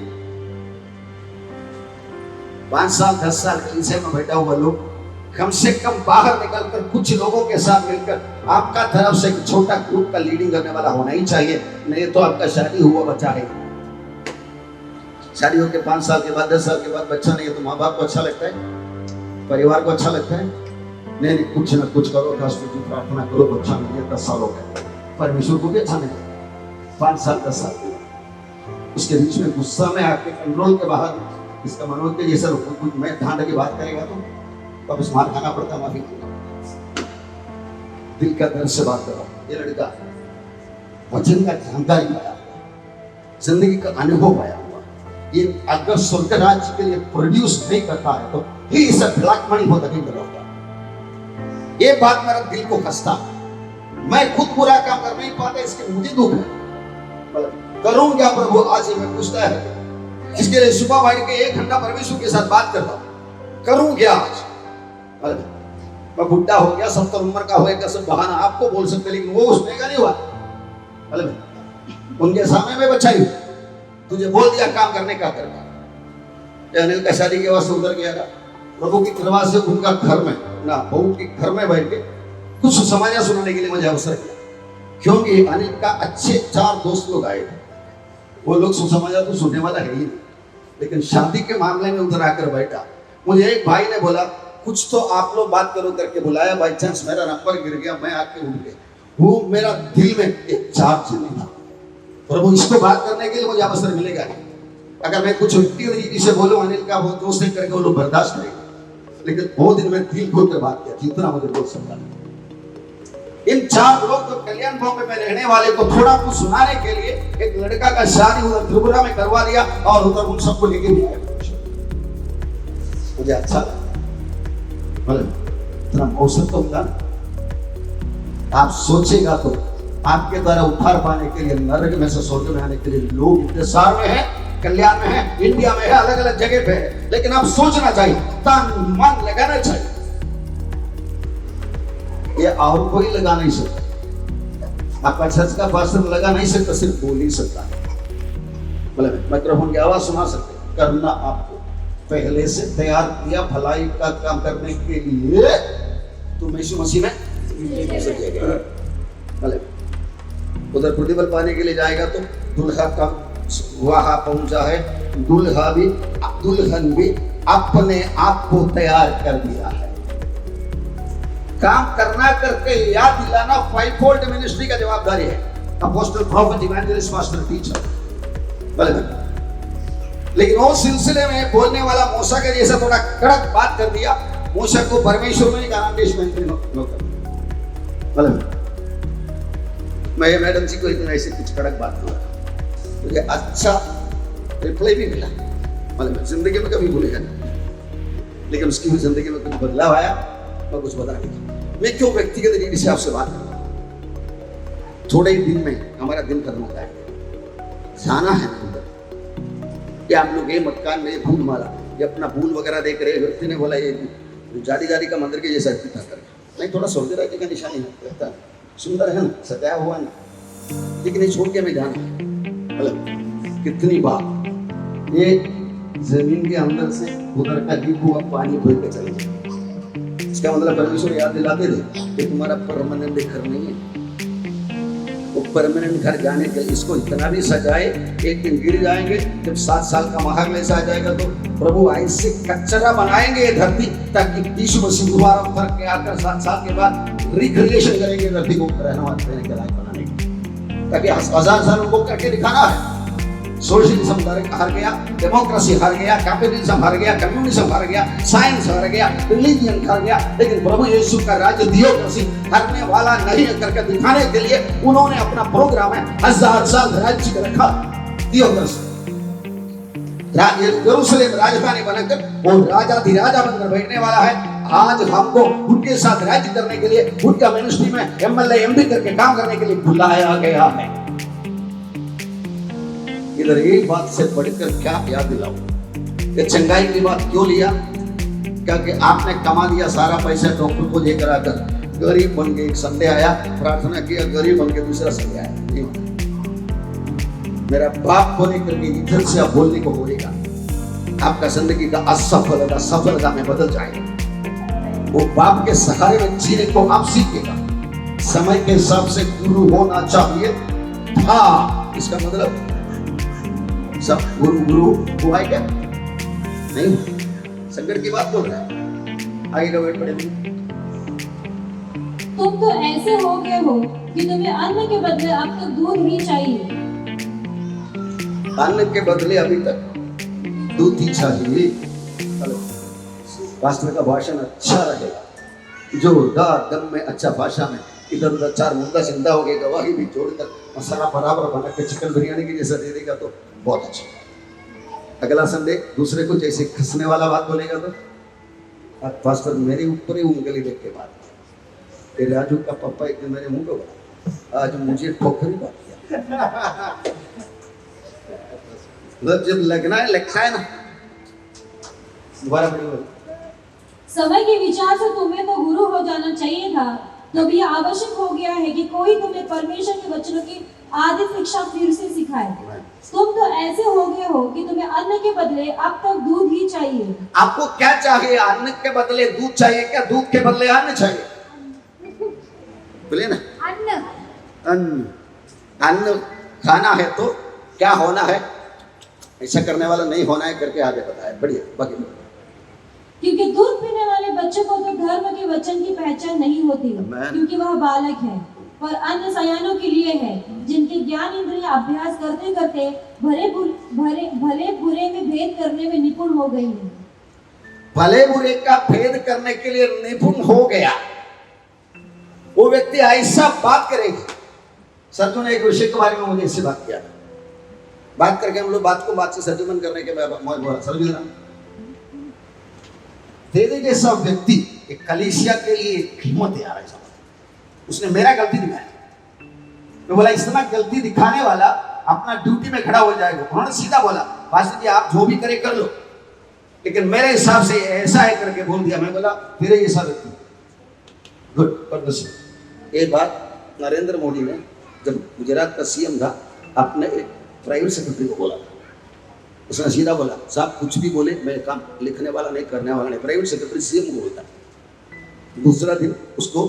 5 साल 10 साल कलीसिया में बैठा हुआ लोग कम से कम बाहर निकलकर कुछ लोगों के साथ मिलकर आपका तरफ से एक छोटा ग्रुप का लीडिंग करने वाला होना ही चाहिए, नहीं तो आपका शादी हुआ बच्चा है। शादी होकर 5 साल के बाद 10 साल के बाद बच्चा नहीं है तो माँ बाप को अच्छा लगता है, परिवार को अच्छा लगता है? नहीं, कुछ ना कुछ करो, प्रार्थना करो, बच्चा मिल गया, 10 साल हो गए, परमेश्वर को भी अच्छा नहीं लगता। 5 साल 10 साल के बाद उसके बीच में गुस्सा में आपके कंट्रोल के बाहर इसका मनोज के जैसा कुछ मैं ढांड की बात करेगा तो वापस मार खाना पड़ता, माफी दिल का दर्द से बात करो। ये लड़का वचन का जानकारी पाया, जिंदगी का अनुभव पाया हुआ, ये अगर स्वर्ग राज्य के लिए प्रोड्यूस नहीं करता है तो he is a black money for the kingdom of God. ये बात मेरा दिल को खसता, मैं खुद बुरा काम कर नहीं पाता, इसके मुझे दुख है। करूं क्या प्रभु, आज ही मैं पूछता है, इसके लिए सुबह बैठ के 1 घंटा परमेश्वर के साथ बात करता हूं, करूं क्या आज? मैं बुढ़ा हो गया, 70 उम्र का हो गया, सब बहाना आपको बोल सकते, लेकिन वो उसने का नहीं हुआ। उनके सामने में बच्चा ही तुझे बोल दिया काम करने का करना। अनिल का शादी के बाद उधर गया था, प्रभु की कृपा से उनका घर में ना बहू के घर में बैठ के कुछ समाचार सुनाने के लिए मुझे अवसर मिला, क्योंकि अनिल का अच्छे 4 दोस्त लोग आए थे। वो लोग सुसमाचार तो सुनने वाला है ही नहीं, लेकिन शादी के मामले में उधर आकर बैठा। मुझे एक भाई ने बोला कुछ तो आप लोग बात करो करके बुलाया, बाई चांस मेरा नंबर गिर गया, मैं आके उठ गया। वो मेरा दिल में एक चार्ज नहीं था, प्रभु इसको बात करने के लिए मुझे अवसर मिलेगा नहीं। अगर मैं कुछ उल्टी से बोलूं अनिल का वो दोस्त करके वो लोग बर्दाश्त करेंगे, लेकिन बहुत दिन में दिल खोल कर बात किया, जितना मुझे बोल सकता है। इन 4 लोग जो कल्याण बॉम्बे में रहने वाले को थोड़ा कुछ सुनाने के लिए एक लड़का का शादी उधर त्रिपुरा में करवा दिया और उधर उन सबको लेके भी आया। मुझे अच्छा लगा, इतना अवसर तो मिला। आप सोचेगा तो आपके द्वारा उद्धार पाने के लिए, नरक में से स्वर्ग में आने के लिए लोग इंतजार में हैं, कल्याण में है, इंडिया में है, अलग अलग जगह पे है, लेकिन आप सोचना चाहिए, तन मन लगाना चाहिए। ये और कोई लगा नहीं सकता। आपका चर्च का पास्टर लगा नहीं सकता, सिर्फ बोल ही सकता है। मतलब माइक्रोफोन की आवाज सुना सकते, करना आपको पहले से तैयार किया भलाई का काम करने के लिए। तुम यीशु मसीह में उधर प्रतिफल पाने के लिए जाएगा तो दुल्हा का वहां पहुंचा है, दुल्हन भी अपने आप को तैयार कर दिया है। काम करना करके याद दिलाना फाइव फोल्ड मिनिस्ट्री का जवाबदारी है। Apostle, profit, evangelist, master, teacher. लेकिन वो सिलसिले में बोलने वाला मूसा के जैसा थोड़ा कड़क बात कर दिया। मूसा को परमेश्वर ने कहा मैं मैडम जी को इतना ऐसे कुछ कड़क बात हुआ, मुझे अच्छा रिप्लाई भी मिला। मतलब जिंदगी में कभी भूलेगा नहीं, लेकिन उसकी भी जिंदगी में कुछ बदलाव आया, मैं कुछ बता देगा। मैं क्यों व्यक्तिगत रीति से आपसे बात कर रहा हूं? थोड़े ही दिन में हमारा दिन खत्म होता है, जाना है अंदर। क्या आप लोग ये मकान में फूल माला, ये अपना फूल वगैरह देख रहे, व्यक्ति ने बोला ये जाली का मंदिर के जैसा पिता कर, नहीं थोड़ा सऊदी अरब का निशानी रहता है, सुंदर है ना, सजाया हुआ ना, लेकिन ये छोड़ के हमें जाना है। मतलब कितनी बार ये जमीन के अंदर से उधर का लीक हुआ पानी भर के चले जाए। इसका मतलब परमेश्वर याद दिलाते थे कि तुम्हारा परमानेंट घर नहीं है। वो परमानेंट घर जाने के लिए इसको इतना भी सजाए, एक दिन गिर जाएंगे। जब 7 साल का महाक्लेश आ जाएगा तो प्रभु ऐसे कचरा बनाएंगे ये धरती, ताकि यीशु मसीह दोबारा उतर के आकर 7 साल के बाद रिक्रिएशन करेंगे धरती को रहना देने के लायक बनाने के, ताकि 1000 साल उनको करके दिखाना है। सोशलिज्म हार गया, डेमोक्रेसी हार गया, कैपिटलिज्म हार गया, कम्युनिज्म हार गया, साइंस हार गया, रिलीजन हार गया, लेकिन प्रभु यीशु का राज्य थियोक्रेसी हारने वाला नहीं है करके दिखाने के लिए उन्होंने अपना प्रोग्राम है 1000 साल राज्य का रखा। थियोक्रेसी यरूशलेम राजधानी बनकर वो राजाधिराजा बनकर बैठने वाला है। आज हमको उनके साथ राज्य करने के लिए, उनका मिनिस्ट्री में एमएलए एमपी करके काम करने के लिए बुलाया गया है। इधर एक बात से बढ़कर क्या याद दिलाऊं, ये चंगाई की बात क्यों लिया? क्योंकि आपने कमा लिया सारा पैसा डॉक्टर को लेकर आकर, गरीब बन के एक संडे आया, प्रार्थना किया, गरीब बन के दूसरा संडे आया। मेरा बाप को लेकर के इधर से आप बोलने को बोलेगा, आपका जिंदगी का असफलता सफलता में बदल जाएगा। वो बाप के सहारे में जीने को आप सीखेगा। समय के हिसाब से गुरु होना चाहिए था। इसका मतलब सब गुरु हुआ है क्या? नहीं, संकट की बात बोल रहा है। आगे का वेट पड़े। तुम तो ऐसे हो गए हो कि तुम्हें अन्न के बदले अब तो दूध ही चाहिए। अन्न के बदले अभी तक दूध ही चाहिए। पास्टर का भाषण अच्छा रहेगा, जोरदार दम में, अच्छा भाषा में, इधर उधर 4 मुद्दा जिंदा हो गए, गवाही भी जोड़कर मसाला बराबर बना के चिकन बिरयानी की जैसा दे देगा तो बहुत अच्छा। अगला संडे दूसरे को जैसे खसने वाला बात बोलेगा तो पास्टर मेरे ऊपर ही उंगली देख के बात, तेरे राजू का पापा एक दिन मेरे मुंह पे बोला, आज मुझे ठोकरी बात किया। जब लगना है लगता है ना। दोबारा बोलिए। समय के विचार से तुम्हें तो गुरु हो जाना चाहिए था, तो भी आवश्यक हो गया है कि कोई तुम्हें परमेश्वर के वचनों की आदि शिक्षा फिर से सिखाए। तुम तो ऐसे हो गए हो कि तुम्हें अन्न के बदले अब तक दूध ही चाहिए। आपको क्या चाहिए? अन्न के बदले दूध चाहिए क्या? दूध के बदले अन्न चाहिए? बोलिए ना। अन्न अन्न अन्न खाना है तो क्या होना है? ऐसा करने वाला नहीं होना है करके आगे बताया। बढ़िया बाकी, क्योंकि दूध पीने वाले बच्चे को तो धर्म के वचन की पहचान नहीं होती, क्योंकि वह बालक है, और अन्न सयानों के लिए है, जिनके ज्ञान इंद्रिय अभ्यास करते करते भले बुरे में भेद करने में निपुण हो गई है। भले बुरे का भेद करने के लिए निपुण हो गया वो व्यक्ति ऐसा बात करेगा। सरजू ने एक विषय के बारे में मुझे इससे बात किया, बात करके हम लोग बात को बात से सरजूमन करने के बाद सरजू तेरे जैसा व्यक्ति एक कलीसिया के लिए कीमत है यार। उसने मेरा गलती दिखाया, मैं बोला इतना गलती दिखाने वाला अपना ड्यूटी में खड़ा हो जाएगा। उन्होंने सीधा बोला पास्टर जी आप जो भी करे कर लो, लेकिन मेरे हिसाब से ऐसा है करके बोल दिया। मैं बोला तेरे हिसाब से गुड परमिशन। एक बात नरेंद्र मोदी ने जब गुजरात का सीएम था, अपने एक प्राइवेट सेक्रेटरी को बोला, उसने सीधा बोला साहब कुछ भी बोले मैं काम लिखने वाला नहीं करने वाला नहीं। प्राइवेट सेक्रेटरी सीएम को बोलता। दूसरा दिन उसको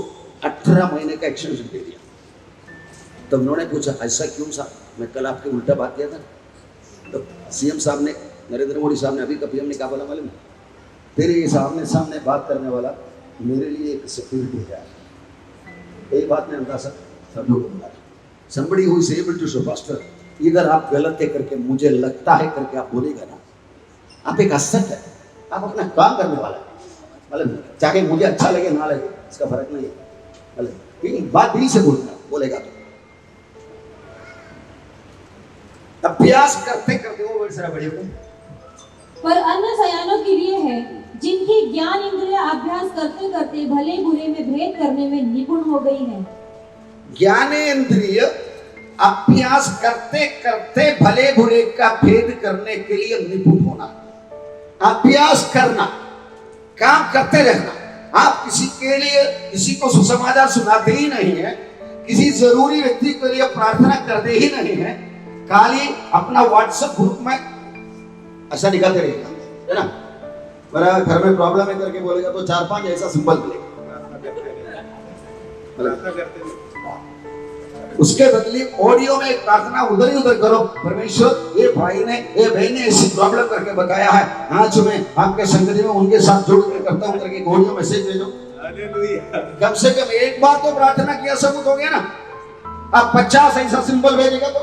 18 महीने का एक्सटेंशन दे दिया। तब उन्होंने पूछा ऐसा क्यों साहब, मैं कल आपके उल्टा बात किया था। तो सीएम साहब ने, नरेंद्र मोदी साहब ने, अभी का पीएम ने क्या बोला मालूम? तेरे सामने बात करने वाला मेरे लिए एक सिक्योरिटी है। यही बात ने अंदाजा सब लोग बोला। Somebody who is able to show pastor, इधर आप गलत है करके मुझे लगता है करके आप बोलेगा ना, आप एक असत है, आप अपना काम करने वाला है। मतलब चाहे मुझे अच्छा लगे ना लगे इसका फर्क नहीं है, मतलब बात दिल से बोलेगा तो। अभ्यास करते करते वो वर्ड सारा बड़े हो। पर अन्य सयानों के लिए है जिनकी ज्ञान इंद्रिय अभ्यास करते करते भले बुरे में भेद करने में निपुण हो गई है। ज्ञानेंद्रिय अभ्यास करते करते भले बुरे का भेद करने के लिए निपुण होना, अभ्यास करना, काम करते रहना। आप किसी के लिए किसी को सुसमाचार सुनाते ही नहीं है, किसी जरूरी व्यक्ति के लिए प्रार्थना करते ही नहीं है, खाली अपना व्हाट्सएप ग्रुप में ऐसा निकालते रहेगा, है ना। मेरा घर में प्रॉब्लम है करके बोलेगा तो 4-5 ऐसा सिंबल मिलेगा। उसके बदले ऑडियो में एक प्रार्थना उधर ही उधर करो, परमेश्वर ये भाई ने ये बहन ने ऐसी प्रॉब्लम करके बताया है, आज मैं आपके संगति में उनके साथ जोड़ कर करता हूं करके ऑडियो मैसेज भेजो। कम से कम एक बार तो प्रार्थना किया सबूत हो गया ना। आप 50 ऐसा सिंबल भेजेगा तो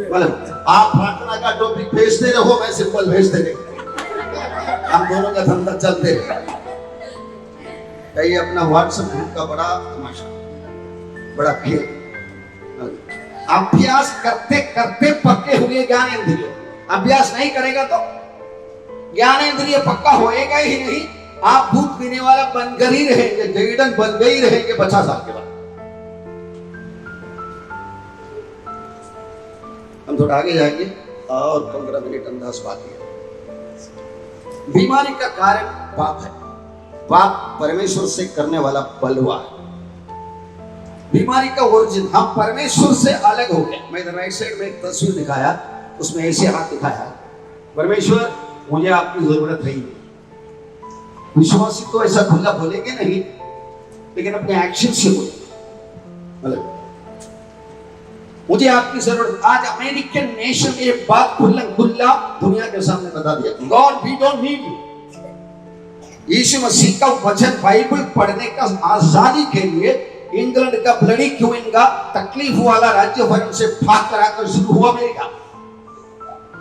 मतलब आप प्रार्थना का टॉपिक भेजते रहो, मैं सिंबल भेजते रहो, हम दोनों का धंधा चलते रहे। ये अपना व्हाट्सएप ग्रुप का बड़ा तमाशा, बड़ा खेल। अभ्यास करते करते पक्के हुए ज्ञानेंद्रिय, अभ्यास नहीं करेगा तो ज्ञानेंद्रिय पक्का होएगा ही नहीं। आप दूध पीने वाला बनकर ही रहेंगे, जैडन बन गई रहेंगे 50 साल के बाद। हम थोड़ा आगे जाएंगे और 15 मिनट अंदाज बाकी है। बीमारी का कारण पाप है। पाप परमेश्वर से करने वाला बलवा है। बीमारी का ओरिजिन हम परमेश्वर से अलग हो गए। मैं राइट साइड में एक तस्वीर दिखाया, उसमें ऐसे हाथ दिखाया, परमेश्वर मुझे आपकी जरूरत नहीं है। विश्वासी तो ऐसा खुला बोलेंगे नहीं, लेकिन अपने एक्शन से बोलेंगे, मतलब मुझे आपकी जरूरत। आज अमेरिकन नेशन ये बात खुल्ला दुनिया के सामने बता दिया, God we don't need you. Yeshu Masih का वचन बाइबल पढ़ने का आजादी के लिए इंग्लैंड का ब्लडी क्वीन का तकलीफ वाला राज्य भर से भाग कर आकर शुरू हुआ अमेरिका।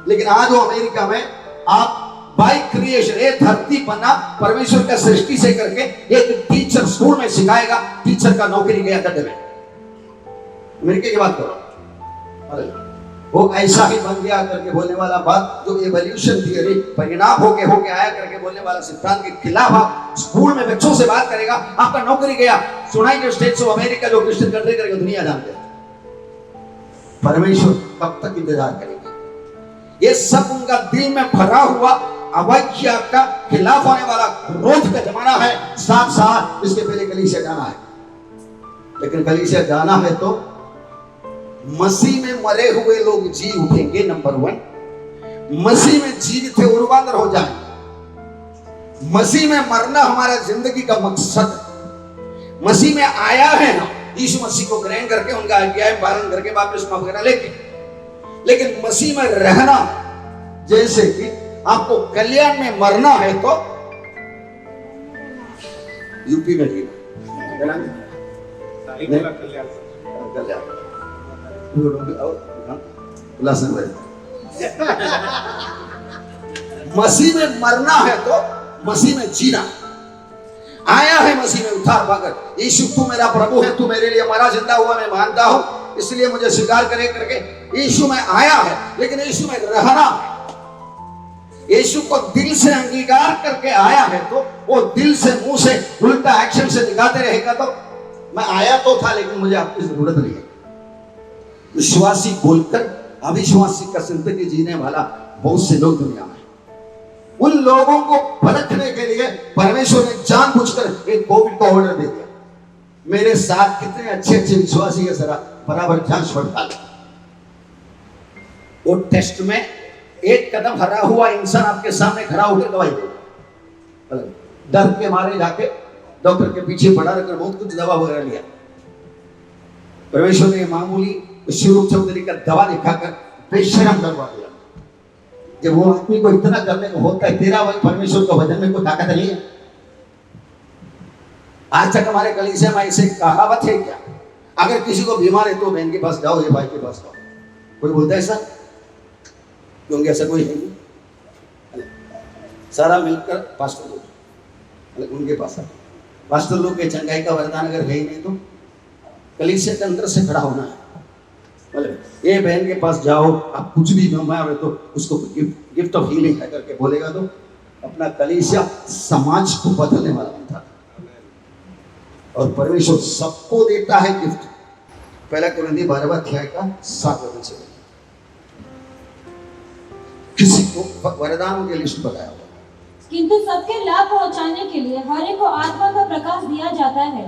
लेकिन आज वो अमेरिका में आप बाय क्रिएशन, ये धरती बना परमेश्वर का सृष्टि से करके एक टीचर स्कूल में सिखाएगा, टीचर का नौकरी गया गड्ढे में। अमेरिका की बात करो, वो ऐसा ही बन गया करके बोलने वाला बात, जो एवोल्यूशन थियरी परिणाम होके आया करके बोलने वाला सिद्धांत के खिलाफ आप स्कूल में बच्चों से बात करेगा, आपका नौकरी गया। यूनाइटेड स्टेट्स ऑफ अमेरिका जो क्रिश्चियन कंट्री करके दुनिया जानते हैं। परमेश्वर कब तक इंतजार करेंगे? ये सब उनका दिल में भरा हुआ अवैज्ञा का खिलाफ होने वाला क्रोध का जमाना है। साथ साथ इसके पहले कलीसिया जाना है, लेकिन कलीसिया जाना है तो मसीह में मरे हुए लोग जी उठेंगे। नंबर 1, मसीह में जीवित थे उर्वादर हो जाए। मसीह में मरना हमारा जिंदगी का मकसद है। मसीह में आया है ना, यीशु मसीह को ग्रहण करके उनका आज्ञा पालन करके वापस माफ करना, लेकिन मसीह में रहना, जैसे कि आपको कल्याण में मरना है तो यूपी में जीना, कल्याण मसीह में मरना है तो मसीह में जीना। आया है मसीह में उद्धार पाकर, यीशु तू मेरा प्रभु है, तू मेरे लिए मरा जिंदा हुआ मैं मानता हूं, इसलिए मुझे स्वीकार करे करके यीशु में आया है। लेकिन यीशु में रहना, यीशु को दिल से अंगीकार करके आया है तो वो दिल से मुंह से उल्टा एक्शन से दिखाते रहेगा तो मैं आया तो था लेकिन मुझे आपकी जरूरत नहीं है। विश्वासी बोलकर अविश्वासी का जिंदगी जीने वाला बहुत से लोग दुनिया में। उन लोगों को परखने के लिए परमेश्वर ने जानबूझकर एक कोविड का ऑर्डर दे दिया। मेरे साथ कितने अच्छे अच्छे विश्वासी है, जरा बराबर जांच पड़ताल। वो टेस्ट में एक कदम हरा हुआ इंसान आपके सामने खड़ा होकर दवाई दे, डर के मारे जाके डॉक्टर के पीछे पड़ा रहकर बहुत कुछ दवा वगैरह लिया। परमेश्वर ने मामूली शिरूप चौधरी का दवा दिखाकर बेशरम करवा दिया। जब वो आदमी को इतना करने को होता है, तेरा वही परमेश्वर का वजन में कोई ताकत नहीं है। आज तक हमारे कलीसिया में ऐसे कहावत है क्या, अगर किसी को बीमार है तो बहन के पास जाओ या भाई के पास जाओ, कोई बोलता है ऐसा? क्योंकि ऐसा कोई है नहीं। सारा मिलकर पास्टर लोग उनके पास आते। पास्टर लोग के चंगाई का वरदान अगर है ही नहीं तो कलीसिया के अंदर से खड़ा होना है। ये बहन के पास जाओ, आप कुछ भी मांगे तो उसको गिफ्ट ऑफ हीलिंग है करके बोलेगा तो अपना कलीसिया समाज को बदलने वाला बनता है। और परमेश्वर सबको देता है गिफ्ट। पहला कुरिन्थी 12:7 से किसी को वरदानों की लिस्ट बताया हुआ, किंतु सबके लाभ पहुंचाने के लिए हर एक को आत्मा का प्रकाश दिया जाता है,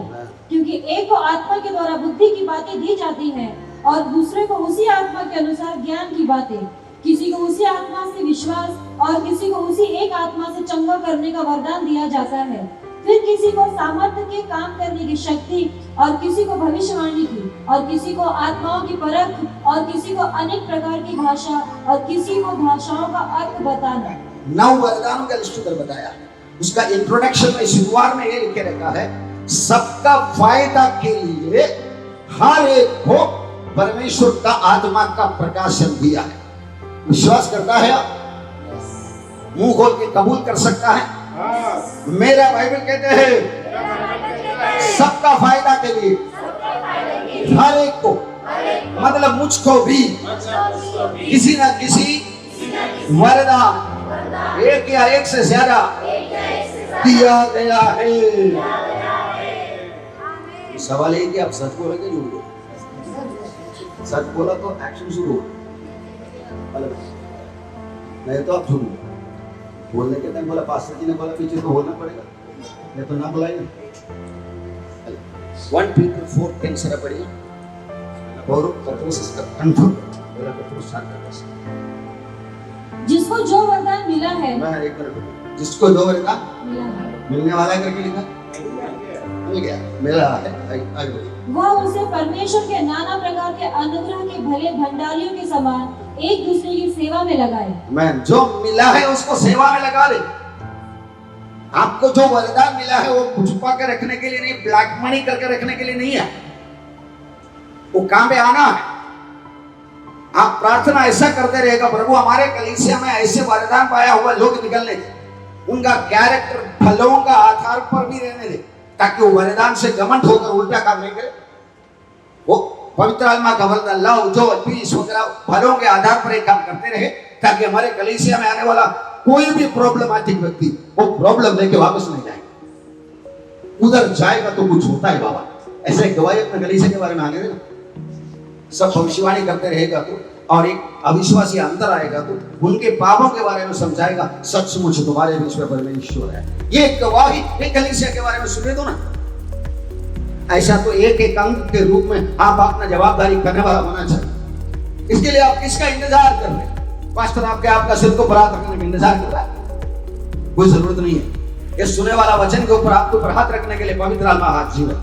क्योंकि एक को आत्मा के द्वारा बुद्धि की बातें दी जाती हैं और दूसरे को उसी आत्मा के अनुसार ज्ञान की बातें, किसी को उसी आत्मा से विश्वास और किसी को उसी एक आत्मा से चंगा करने का वरदान दिया जाता है, फिर किसी को सामर्थ्य के काम करने की शक्ति और किसी को भविष्यवाणी की और किसी को आत्माओं की परख और किसी को अनेक प्रकार की भाषा और किसी को भाषाओं का अर्थ बताना। 9 वरदानों का लिस्ट उधर बताया। उसका इंट्रोडक्शन में शुरुआत में ये लिखे रखा है, सबका फायदा के लिए हर एक को परमेश्वर का आत्मा का प्रकाशन दिया है। विश्वास करता है आप? मुंह खोल के कबूल कर सकता है? मेरा बाइबल कहते हैं सबका फायदा के लिए हर एक को, मतलब मुझको भी किसी ना किसी वरदान एक या एक से ज्यादा दिया गया है। सवाल ये कि आप सच बोलोगे झूठ बोलोगे? सच बोला तो एक्शन शुरू हो, नहीं तो आप झूठ बोलने के टाइम बोला पास्टर जी ने बोला पीछे तो बोलना पड़ेगा, नहीं तो ना बुलाएंगे। 1 Peter 4:10 से पढ़िए और परपोसेस का कंफर्म बोला परपोस स्टार्ट करते हैं। जिसको जो वरदान मिला है, मैं एक मिनट, जिसको जो वरदान मिला है, मिलने वाला है करके लिखा, मिल गया, मिला है, आगे वह उसे परमेश्वर के नाना प्रकार के अनुग्रह के भले भंडारियों के समान एक दूसरे की सेवा में लगाए। मैं जो मिला है उसको सेवा में लगा ले। आपको जो वरदान मिला है वो छुपा कर रखने के लिए नहीं, ब्लैक मनी करके रखने के लिए नहीं है, वो काम पे आना है। आप प्रार्थना ऐसा करते रहेगा, प्रभु हमारे कलीसिया में ऐसे वरदान पाया हुआ लोग निकलने दे, उनका कैरेक्टर फलों का आधार पर भी रहने दे, ताकि वो वरदान से घमंड होकर उल्टा काम नहीं करे। वो पवित्र आत्मा का वरदान लाओ जो पीस वगैरह फलों के आधार पर एक काम करते रहे, ताकि हमारे कलीसिया में आने वाला कोई भी प्रॉब्लमैटिक व्यक्ति वो प्रॉब्लम लेके वापस नहीं जाएगा। उधर जाएगा तो कुछ होता है बाबा, ऐसे गवाही अपने कलीसिया के बारे में आने देना। सब भविष्यवाणी करते रहेगा तो और एक अविश्वासी अंदर आएगा तो उनके पापों के बारे में समझाएगा, सचमुच तुम्हारे बीच में परमेश्वर है। ये गवाही एक कलीसिया के बारे में सुने दो ना। ऐसा तो एक एक अंग के रूप में आप अपना जवाबदारी करने वाला होना चाहिए। इसके लिए आप किसका इंतजार कर रहे हैं? पास्टर आपका सिर को पर रखने का इंतजार कर रहा है? कोई जरूरत नहीं है। ये सुने वाला वचन के ऊपर आपको पर हाथ रखने के लिए पवित्र आत्मा हाथ जीव है।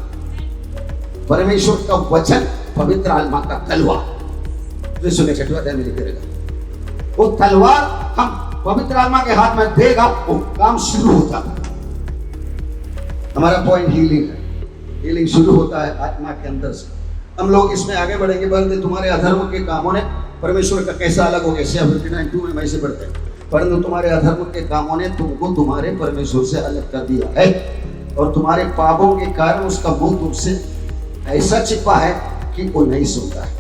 परमेश्वर का वचन पवित्र आत्मा का तलवार, सुने छठवां अध्याय में लिखे रहेगा, वो तलवार हम पवित्र आत्मा के हाथ में देगा, वो काम शुरू होता है। हमारा पॉइंट हीलिंग है। हीलिंग शुरू होता है आत्मा के अंदर से। हम लोग इसमें आगे बढ़ेंगे, परंतु तुम्हारे अधर्म के कामों ने परमेश्वर का कैसा अलग हो गया, 59:2 में ऐसे पढ़ते हैं, परंतु तुम्हारे अधर्म के कामों ने तुमको तुम्हारे परमेश्वर से अलग कर दिया है और तुम्हारे पापों के कारण उसका मुंह तुमसे ऐसा छिपा है कि वो नहीं सुनता है।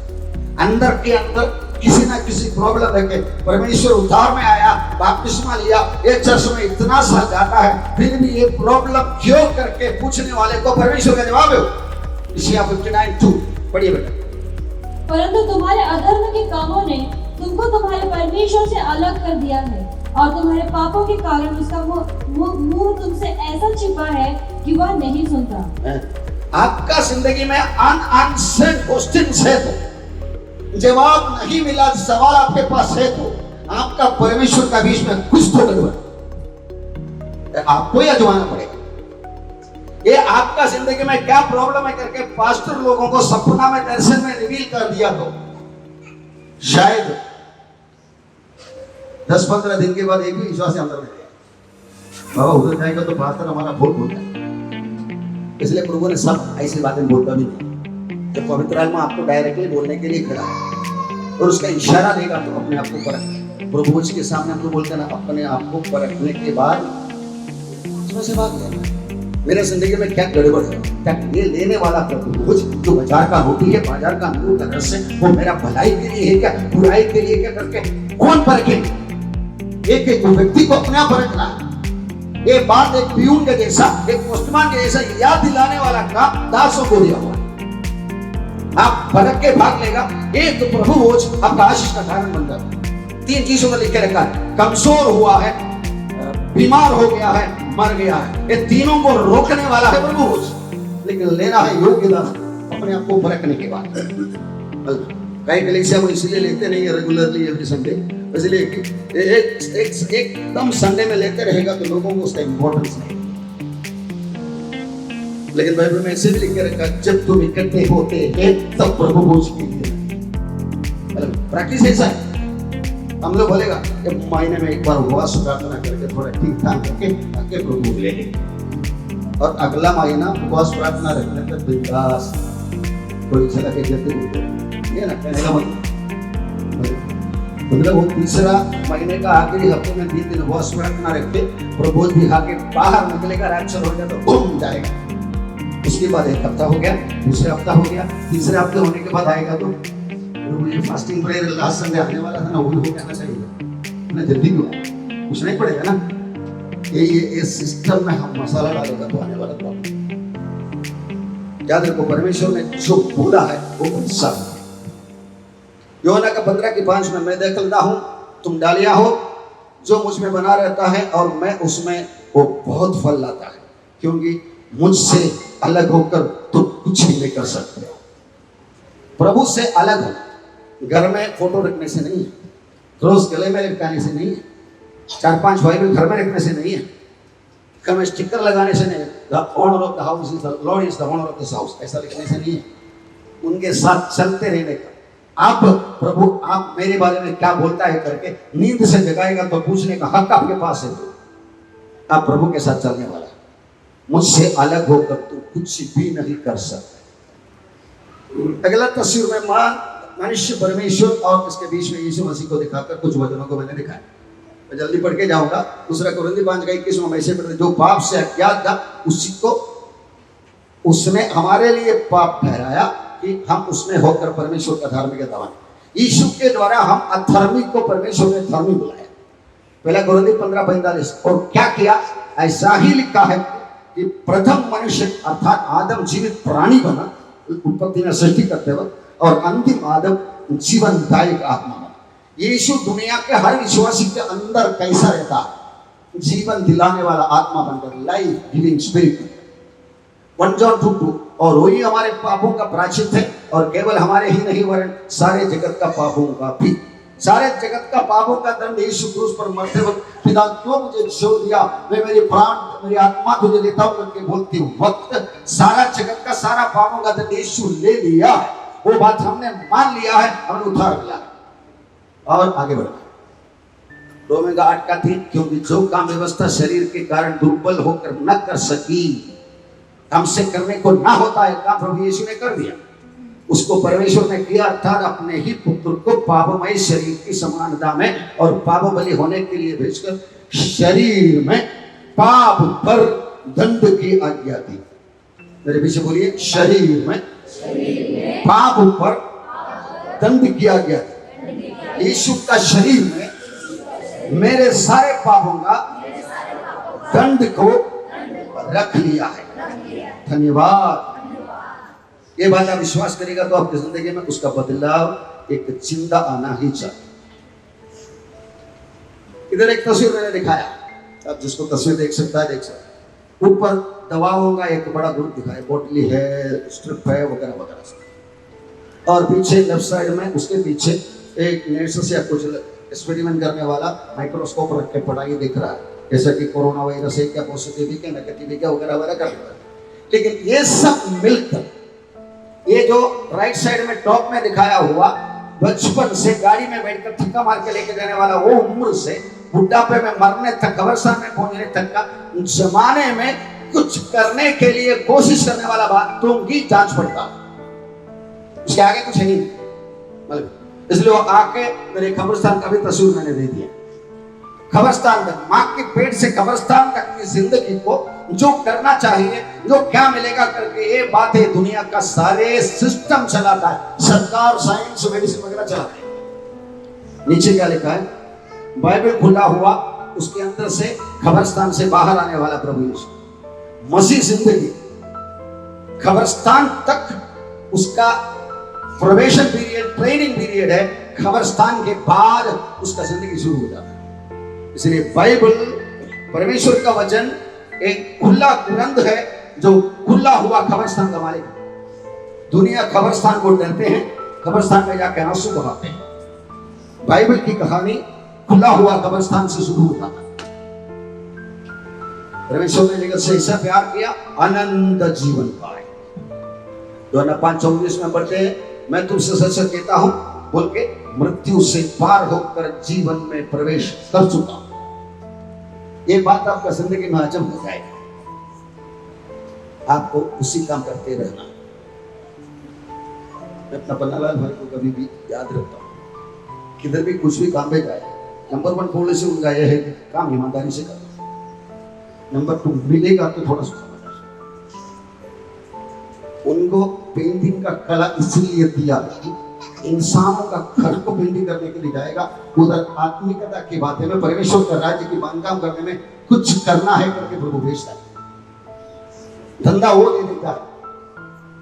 अंदर के अंदर किसी ना किसी प्रॉब्लम है कि परमेश्वर उद्धार में आया, बपतिस्मा लिया, एक चर्च में इतना साल जाता है, फिर भी ये प्रॉब्लम क्यों करके पूछने वाले को परमेश्वर का जवाब है। इसी 59:2 पढ़िए बेटा। परंतु तुम्हारे अधर्म के कामों ने तुमको तुम्हारे परमेश्वर से अलग कर दिया है और तुम्हारे पापों के कारण उसका मुंह तुमसे ऐसा छिपा है कि वह नहीं सुनता। आपका जिंदगी में अनआंसर्ड क्वेश्चंस है तो, जवाब नहीं मिला सवाल आपके पास है तो आपका परमेश्वर का बीच में कुछ तो गड़बड़, आपको ही अजमाना पड़ेगा। ये आपका जिंदगी में क्या प्रॉब्लम है करके पास्टर लोगों को सपना में दर्शन में रिवील कर दिया तो शायद 10-15 दिन के बाद एक भी विश्वास अंदर में गया, बाबा उधर जाएगा तो पास्टर हमारा बहुत बोलता है। इसलिए प्रभु ने सब ऐसी बातें बोलता भी नहीं। जब पवित्र आत्मा आपको डायरेक्टली बोलने के लिए खड़ा है और उसका इशारा देगा तो अपने आप को परख। प्रभु के सामने हम लोग बोलते हैं ना, अपने आप को परखने के बाद उसमें से भाग लेना। मेरे जिंदगी में क्या गड़बड़ है, क्या ये लेने वाला प्रभु जो बाजार का रोटी है, बाजार का अंगूर का रस है, वो मेरा भलाई के लिए है क्या, बुराई के लिए क्या करके कौन परखे? एक एक व्यक्ति को अपने आप परखना है। ये बात एक पियून के जैसा, एक पोस्टमैन के जैसा याद दिलाने वाला काम दासों को दिया हुआ है। आप परख के भाग लेगा, एक तो प्रभु बोझ आपका आशीष का कारण बन जाता। 3 चीजों का लिख के रखा है, कमजोर हुआ है, बीमार हो गया है, मर गया है। ये तीनों को रोकने वाला है प्रभु बोझ, लेकिन लेना है योग्यता अपने आप को परखने के बाद। कई कलीसिया हम इसलिए लेते नहीं है रेगुलरली एवरी संडे, इसलिए एकदम संडे में लेते रहेगा तो लोगों को उसका इंपॉर्टेंस नहीं। लेकिन बाइबल में ऐसे भी लिख के रखा, जब तुम इकट्ठे होते हैं तब प्रभु बोझ के लिए प्रैक्टिस ऐसा है। हम लोग बोलेगा कि महीने में एक बार उपवास प्रार्थना करके थोड़ा ठीक ठाक करके ताकि प्रभु ले ले, और अगला महीना उपवास प्रार्थना रखने पर बिंदास कोई चला के जल्दी बोलते ये ना कहने का मतलब वो तीसरा महीने का आखिरी हफ्ते में 3 दिन उपवास प्रार्थना रख के प्रभु भी आके बाहर निकलेगा, रैप्चर हो गया तो घूम जाएगा। उसके बाद एक हफ्ता हो गया, दूसरा हफ्ता हो गया, तीसरे हफ्ते होने के बाद आएगा तो ये फास्टिंग प्रेयर लास्ट संडे आने वाला था ना, वो भी हो जाना चाहिए ना, जल्दी भी कुछ नहीं पड़ेगा ना। ये सिस्टम में हम मसाला डालेगा तो आने वाला प्रॉब्लम। याद रखो, परमेश्वर ने जो बोला है वो सब। योना का 15:5 में मैं दखलदा हूं, तुम डालिया हो, जो मुझ में बना रहता है और मैं उसमें, वो बहुत फल लाता है, क्योंकि मुझसे अलग होकर तुम कुछ भी नहीं कर सकते। प्रभु से अलग हो, घर में फोटो रखने से नहीं है, रोज गले में लटकाने से नहीं है, 4-5 बाइबल घर में रखने से नहीं है, घर में स्टिकर लगाने से नहीं है, the owner of the house is the Lord is the owner of this house ऐसा लिखने से नहीं है, उनके साथ चलते रहने का। आप प्रभु आप मेरे बारे में क्या बोलता है करके नींद से जगाएगा तो पूछने का हक आपके पास है। तो आप प्रभु के साथ चलने वाला, मुझसे अलग होकर तू कुछ भी नहीं कर सकता। अगला तस्वीर में मनुष्य परमेश्वर और इसके बीच में यीशु मसीह को दिखाकर कुछ वचनों को मैंने दिखाया, मैं जल्दी पढ़ के जाऊंगा। दूसरा कुरिन्थी 5:21 में ऐसे पढ़ते, जो पाप से अज्ञात था उसी को उसने हमारे लिए पाप ठहराया कि हम उसमें होकर परमेश्वर का धार्मिकता बने। यीशु के द्वारा हम अधर्मी को परमेश्वर ने धर्मी बुलाया। पहला कुरिन्थी 15:45, और क्या किया, ऐसा ही लिखा है कि प्रथम मनुष्य अर्थात आदम जीवित प्राणी बना उत्पत्ति में सृष्टि करते वक्त, और अंतिम आदम जीवनदायक आत्मा बना। यीशु दुनिया के हर विश्वासी के अंदर कैसा रहता है, जीवन दिलाने वाला आत्मा बनकर, लाइफ गिविंग स्पिरिट। 1 जॉन 2:2, और वही हमारे पापों का प्रायश्चित है, और केवल हमारे ही नहीं वरन सारे जगत का पापों का भी। सारे जगत का पापों का दंड यीशु क्रूस पर मरते वक्त, पिता क्यों मुझे छोड़ दिया, मैं मेरी प्राण मेरी आत्मा तुझे देता हूं करके बोलते वक्त सारा जगत का सारा पापों का दंड यीशु ले लिया है। वो बात हमने मान लिया है, हमने उतार लिया और आगे बढ़ा। रोमे 8:3, क्योंकि जो काम व्यवस्था शरीर के कारण दुर्बल होकर न कर सकी, हमसे करने को ना होता है काम प्रभु यीशु ने कर दिया, उसको परमेश्वर ने किया, अर्थात अपने ही पुत्र को पापमय शरीर की समानता में और पाप बलि होने के लिए भेजकर शरीर में पाप पर दंड की आज्ञा दी। मेरे पीछे बोलिए, शरीर में पाप पर दंड की आज्ञा दी। यीशु का शरीर में मेरे सारे पापों का दंड को रख लिया है। धन्यवाद। ये बात आप विश्वास करेगा तो आपकी जिंदगी में उसका बदलाव एक चिंता आना ही चाहिए। इधर एक तस्वीर मैंने दिखाया, अब जिसको तस्वीर देख सकता है देख सकता है। ऊपर दवाओं का एक बड़ा ग्रुप दिखाया, बोतली है, स्ट्रिप है, वगैरह वगैरह। और पीछे लेफ्ट साइड में उसके पीछे एक नर्स या कुछ एक्सपेरिमेंट करने वाला माइक्रोस्कोप रख के पढ़ाई दिख रहा है, जैसे कि कोरोना वायरस है क्या, पॉजिटिव है क्या, नेगेटिव है क्या, वगैरह वगैरह कर रहा है। लेकिन ये सब मिलकर ये जो राइट साइड में टॉप में दिखाया हुआ, बचपन से गाड़ी में बैठकर थक्का मार के लेके जाने वाला, वो उम्र से बुढ़ापे में मरने तक, कब्रिस्तान में पहुंचने तक का जमाने में कुछ करने के लिए कोशिश करने वाला बातों की जांच पड़ता, उसके आगे कुछ है नहीं। मतलब इसलिए वो आके मेरे कब्रिस्तान का भी तस्वीर मैंने दे दिया। कब्रिस्तान तक, माँ के पेट से कब्रिस्तान तक की जिंदगी को जो करना चाहिए, जो क्या मिलेगा करके ये बातें दुनिया का सारे सिस्टम चलाता है, सरकार, साइंस, मेडिसिन वगैरह चलाते हैं। नीचे क्या लिखा है? बाइबल खुला हुआ, उसके अंदर से कब्रिस्तान से बाहर आने वाला प्रभु यीशु मसीह जिंदगी, कब्रिस्तान तक उसका प्रोबेशन पीरियड, ट्रेनिंग पीरियड है, कब्रिस्तान के बाद उसका जिंदगी शुरू हो जाता है। इसलिए बाइबल परमेश्वर का वचन एक खुला ग्रंथ है, जो खुला हुआ कब्रिस्तान का मालिक है। दुनिया कब्रिस्तान को डरते हैं, कब्रिस्तान में जाकर आंसू बहाते हैं। बाइबल की कहानी खुला हुआ कब्रिस्तान से शुरू होता है। परमेश्वर ने जगत से ऐसा प्यार किया, अनंत जीवन पाए। 5:19 में पढ़ते हैं, मैं तुमसे सच सच कहता हूं बोल के मृत्यु से पार होकर जीवन में प्रवेश कर चुका हूं। ये बात आपका जिंदगी में हजम हो जाएगी, आपको उसी काम करते रहना। मैं अपना पन्नालाल भाई को कभी भी याद रखता हूं, किधर भी कुछ भी काम पे जाए, नंबर 1 पॉलिसी उनका यह है कि काम ईमानदारी से करो। नंबर 2 मिलेगा तो थोड़ा सा समझ। उनको पेंटिंग का कला इसलिए दिया कि इंसानों का घर को पेंटिंग करने के लिए जाएगा, उधर आत्मिकता की बातें में, परमेश्वर का राज्य की बांधकाम करने में कुछ करना है करके प्रभु भेजता है। धंधा वो दे देता है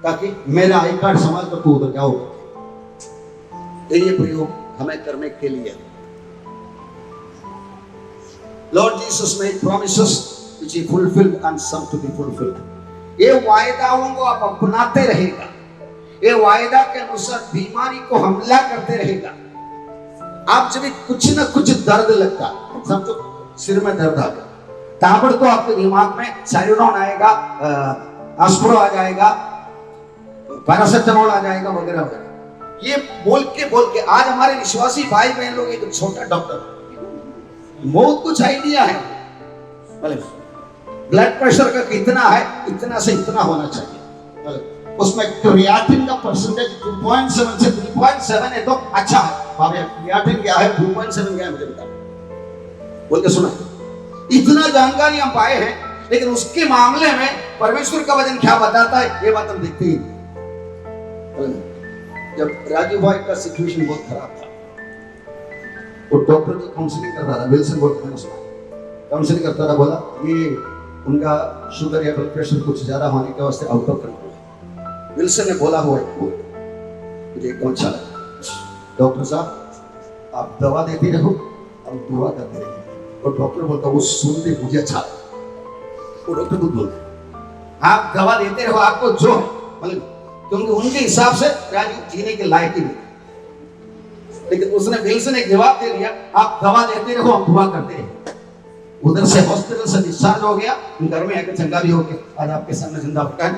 ताकि मेरा आई कार्ड समाज कर तू उधर जाओ। ये प्रयोग हमें करने के लिए Lord Jesus made promises which he fulfilled and some to be fulfilled। ये वायदाओं को आप अपनाते रहेगा, ये वायदा के अनुसार बीमारी को हमला करते रहेगा। आप जब भी कुछ ना कुछ दर्द लगता, सब तो सिर में दर्द आ गया, ताबड़ तो आपके दिमाग में साइरोडोन आएगा, एस्प्रो आ जाएगा, पैरासिटामोल आ जाएगा, वगैरह वगैरह। ये बोल के आज हमारे विश्वासी भाई बहन लोग, एक छोटा डॉक्टर, बहुत कुछ आइडिया है, ब्लड प्रेशर का कितना है, इतना से इतना होना चाहिए, उसमें क्रिएटिन का परसेंटेज 2.7 से 3.7 है तो अच्छा है। बाबा क्रिएटिन क्या है, 2.7 क्या है मुझे बता, बोल के सुना। इतना जानकारी हम पाए हैं, लेकिन उसके मामले में परमेश्वर का वचन क्या बताता है, ये बात हम देखते ही नहीं। जब राजू भाई का सिचुएशन बहुत खराब था, वो डॉक्टर की काउंसलिंग करता था, विल्सन बोल के मैंने सुना, काउंसलिंग करता था, बोला ये उनका शुगर या ब्लड प्रेशर कुछ ज्यादा होने के वास्ते आउट ऑफ कंट्रोल। विल्सन ने बोला हुआ है, मुझे एकदम अच्छा लगा, डॉक्टर साहब आप दवा देते रहो, अब दुआ करते रहो। और डॉक्टर बोलता वो सुनते मुझे अच्छा लगा। वो डॉक्टर खुद बोलते आप दवा देते रहो, आपको जो है, मतलब क्योंकि उनके हिसाब से राजू जीने के लायक ही नहीं। लेकिन उसने विल्सन ने जवाब दे दिया, आप दवा देते रहो, हम दुआ करते रहो। उधर से हॉस्पिटल से डिस्चार्ज हो गया, घर में आकर चंगा भी हो गया, आज आपके सामने जिंदा उठा है।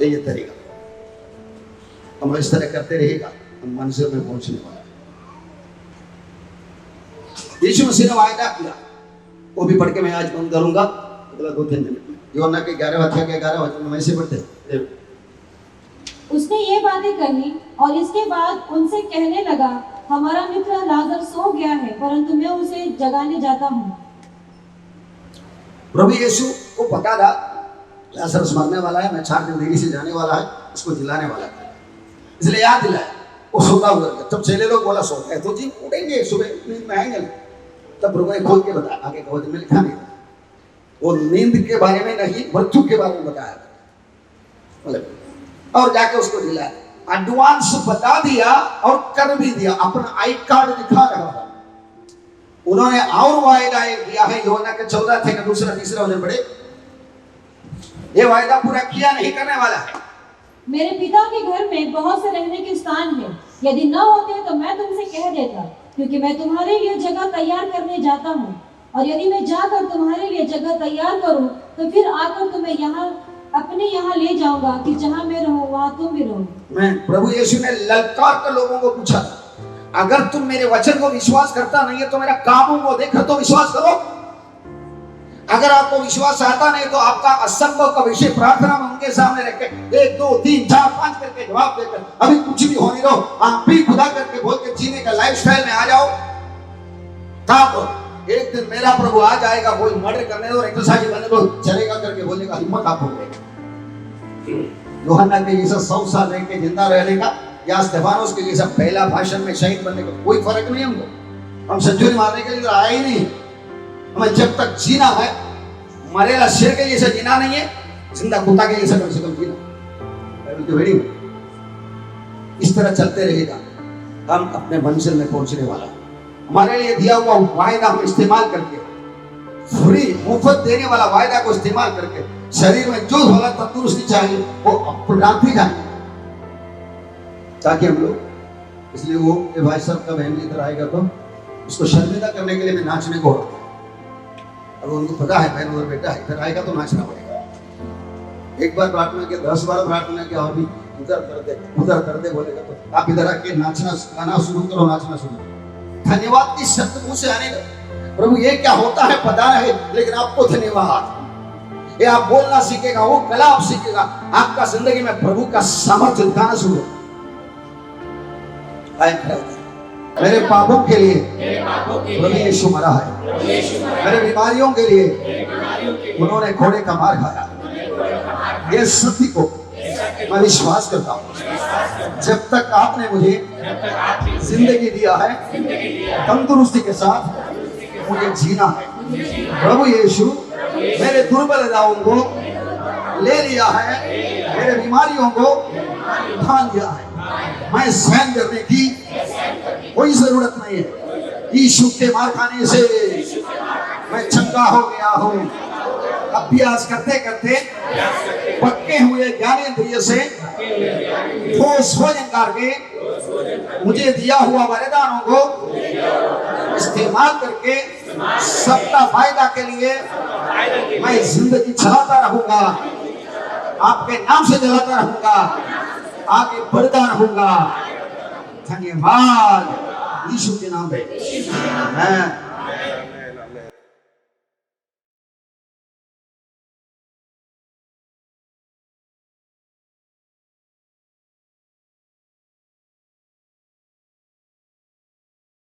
ये तरीका हम इस तरह करते रहेगा, हम मंजिल में पहुंचने वाला है। यीशु मसीह ने वायदा किया, वो भी पढ़ के मैं आज बंद करूंगा अगला 2-3 मिनट में। यूहन्ना के 11 अध्याय के 11 वचन में ऐसे पढ़ते हैं, उसने ये बातें कही और इसके बाद उनसे कहने लगा, हमारा मित्र लाजर सो गया है, परंतु मैं उसे जगाने जाता हूँ। प्रभु यीशु को पता था लाजरस मरने वाला है, मैं 4 दिन देरी से जाने वाला है, इसको जिलाने वाला है, इसलिए याद दिलाया। वो सोता हुआ था, तब चेले लोग बोला सोता है तो जी उठेंगे, सुबह नींद में आएंगे। तब प्रभु ने खोल के बताया, आगे का वचन में लिखा नहीं था, वो नींद के बारे में नहीं, मृत्यु के बारे में बताया था। और जाके उसको दिलाया, एडवांस बता दिया और कर भी दिया, अपना आई कार्ड दिखा रहा था। उन्होंने और वायदा किया है, यूहन्ना के 14 थे, दूसरा तीसरा उन्हें पढ़े। ये वायदा पूरा किया नहीं करने वाला है। मेरे पिता के घर में बहुत से रहने के स्थान है, यदि न होते तो मैं तुमसे कह देता, क्योंकि मैं तुम्हारे लिए जगह तैयार करने जाता हूँ। और यदि मैं जाकर तुम्हारे लिए जगह तैयार करूँ तो फिर आकर तुम्हें अपने यहाँ ले जाऊंगा, कि जहाँ मैं रहूँ वहाँ तुम भी रहो। मैं प्रभु यीशु ने ललकार कर लोगों को पूछा, अगर तुम मेरे वचन को विश्वास करता नहीं है तो मेरा कामों को देखकर तो विश्वास करो। अगर आपको विश्वास आता नहीं तो आपका असंभव का विषय प्रार्थना में उनके सामने रख के 1 2 3 4 5 करके जवाब देकर अभी कुछ भी होने दो, आप भी खुदा करके बोल के जीने का लाइफस्टाइल में आ जाओ। तब एक दिन मेरा प्रभु आ जाएगा, कोई मर्डर करने दो, एक्सरसाइज करने दो, चलेगा करके बोलने का हिम्मत आप हो गई। यूहन्ना के जैसा 100 साल रह के जिंदा रहने का या स्तेफानोस के जैसा पहला भाषण में शहीद बनने का कोई फर्क नहीं हमको। हम सेंचुरी मारने के लिए तो आए ही नहीं। हमें जब तक जीना है, मरेला शेर के जैसा जीना नहीं है, जिंदा कुत्ता के जैसा कम से कम जीना। इस तरह चलते रहेगा, हम अपने मंजिल में पहुंचने वाला। हमारे लिए दिया हुआ वायदा हम इस्तेमाल करके, फ्री मुफ्त देने वाला वायदा को इस्तेमाल करके शरीर में जो हालत तंदुरुस्ती चाहिए वो अपनाते जाए, ताकि हम लोग, इसलिए वो भाई साहब का बहन इधर आएगा तो उसको शर्मिंदा करने के लिए मैं नाचने को, अब उनको पता है बहन और बेटा इधर आएगा तो नाचना पड़ेगा। एक बार प्रार्थना के 10 बार प्रार्थना के और भी उधर कर दे बोलेगा तो आप इधर आके नाचना गाना शुरू करो, नाचना शुरू करो। धन्यवाद की शब्द मुंह से आने दो। प्रभु ये क्या होता है पता है, लेकिन आपको धन्यवाद, ये आप बोलना सीखेगा, वो कला आप सीखेगा, आपका जिंदगी में प्रभु का सामर्थ्य दिखाना शुरू। मेरे पापों के लिए प्रभु यीशु मरा है, मेरे बीमारियों के लिए उन्होंने घोड़े का मार खाया। ये सत्य को मैं विश्वास करता हूँ। जब तक आपने मुझे जिंदगी दिया है, तंदुरुस्ती के साथ मुझे जीना है। प्रभु यीशु मेरे दुर्बलताओं को ले लिया है, मेरे बीमारियों को ठान लिया है। मैं सहन करने की कोई जरूरत नहीं है। यीशु के मार खाने से मैं चंगा हो गया हूँ। अभ्यास करते करते पक्के हुए ज्ञानेंद्रिय से ठोस भोजन करके मुझे दिया हुआ वरदानों को इस्तेमाल करके सबका फायदा के लिए मैं जिंदगी चलाता रहूंगा, आपके नाम से चलाता रहूंगा, आगे बढ़ता रहूंगा। धन्यवाद यीशु के नाम पे।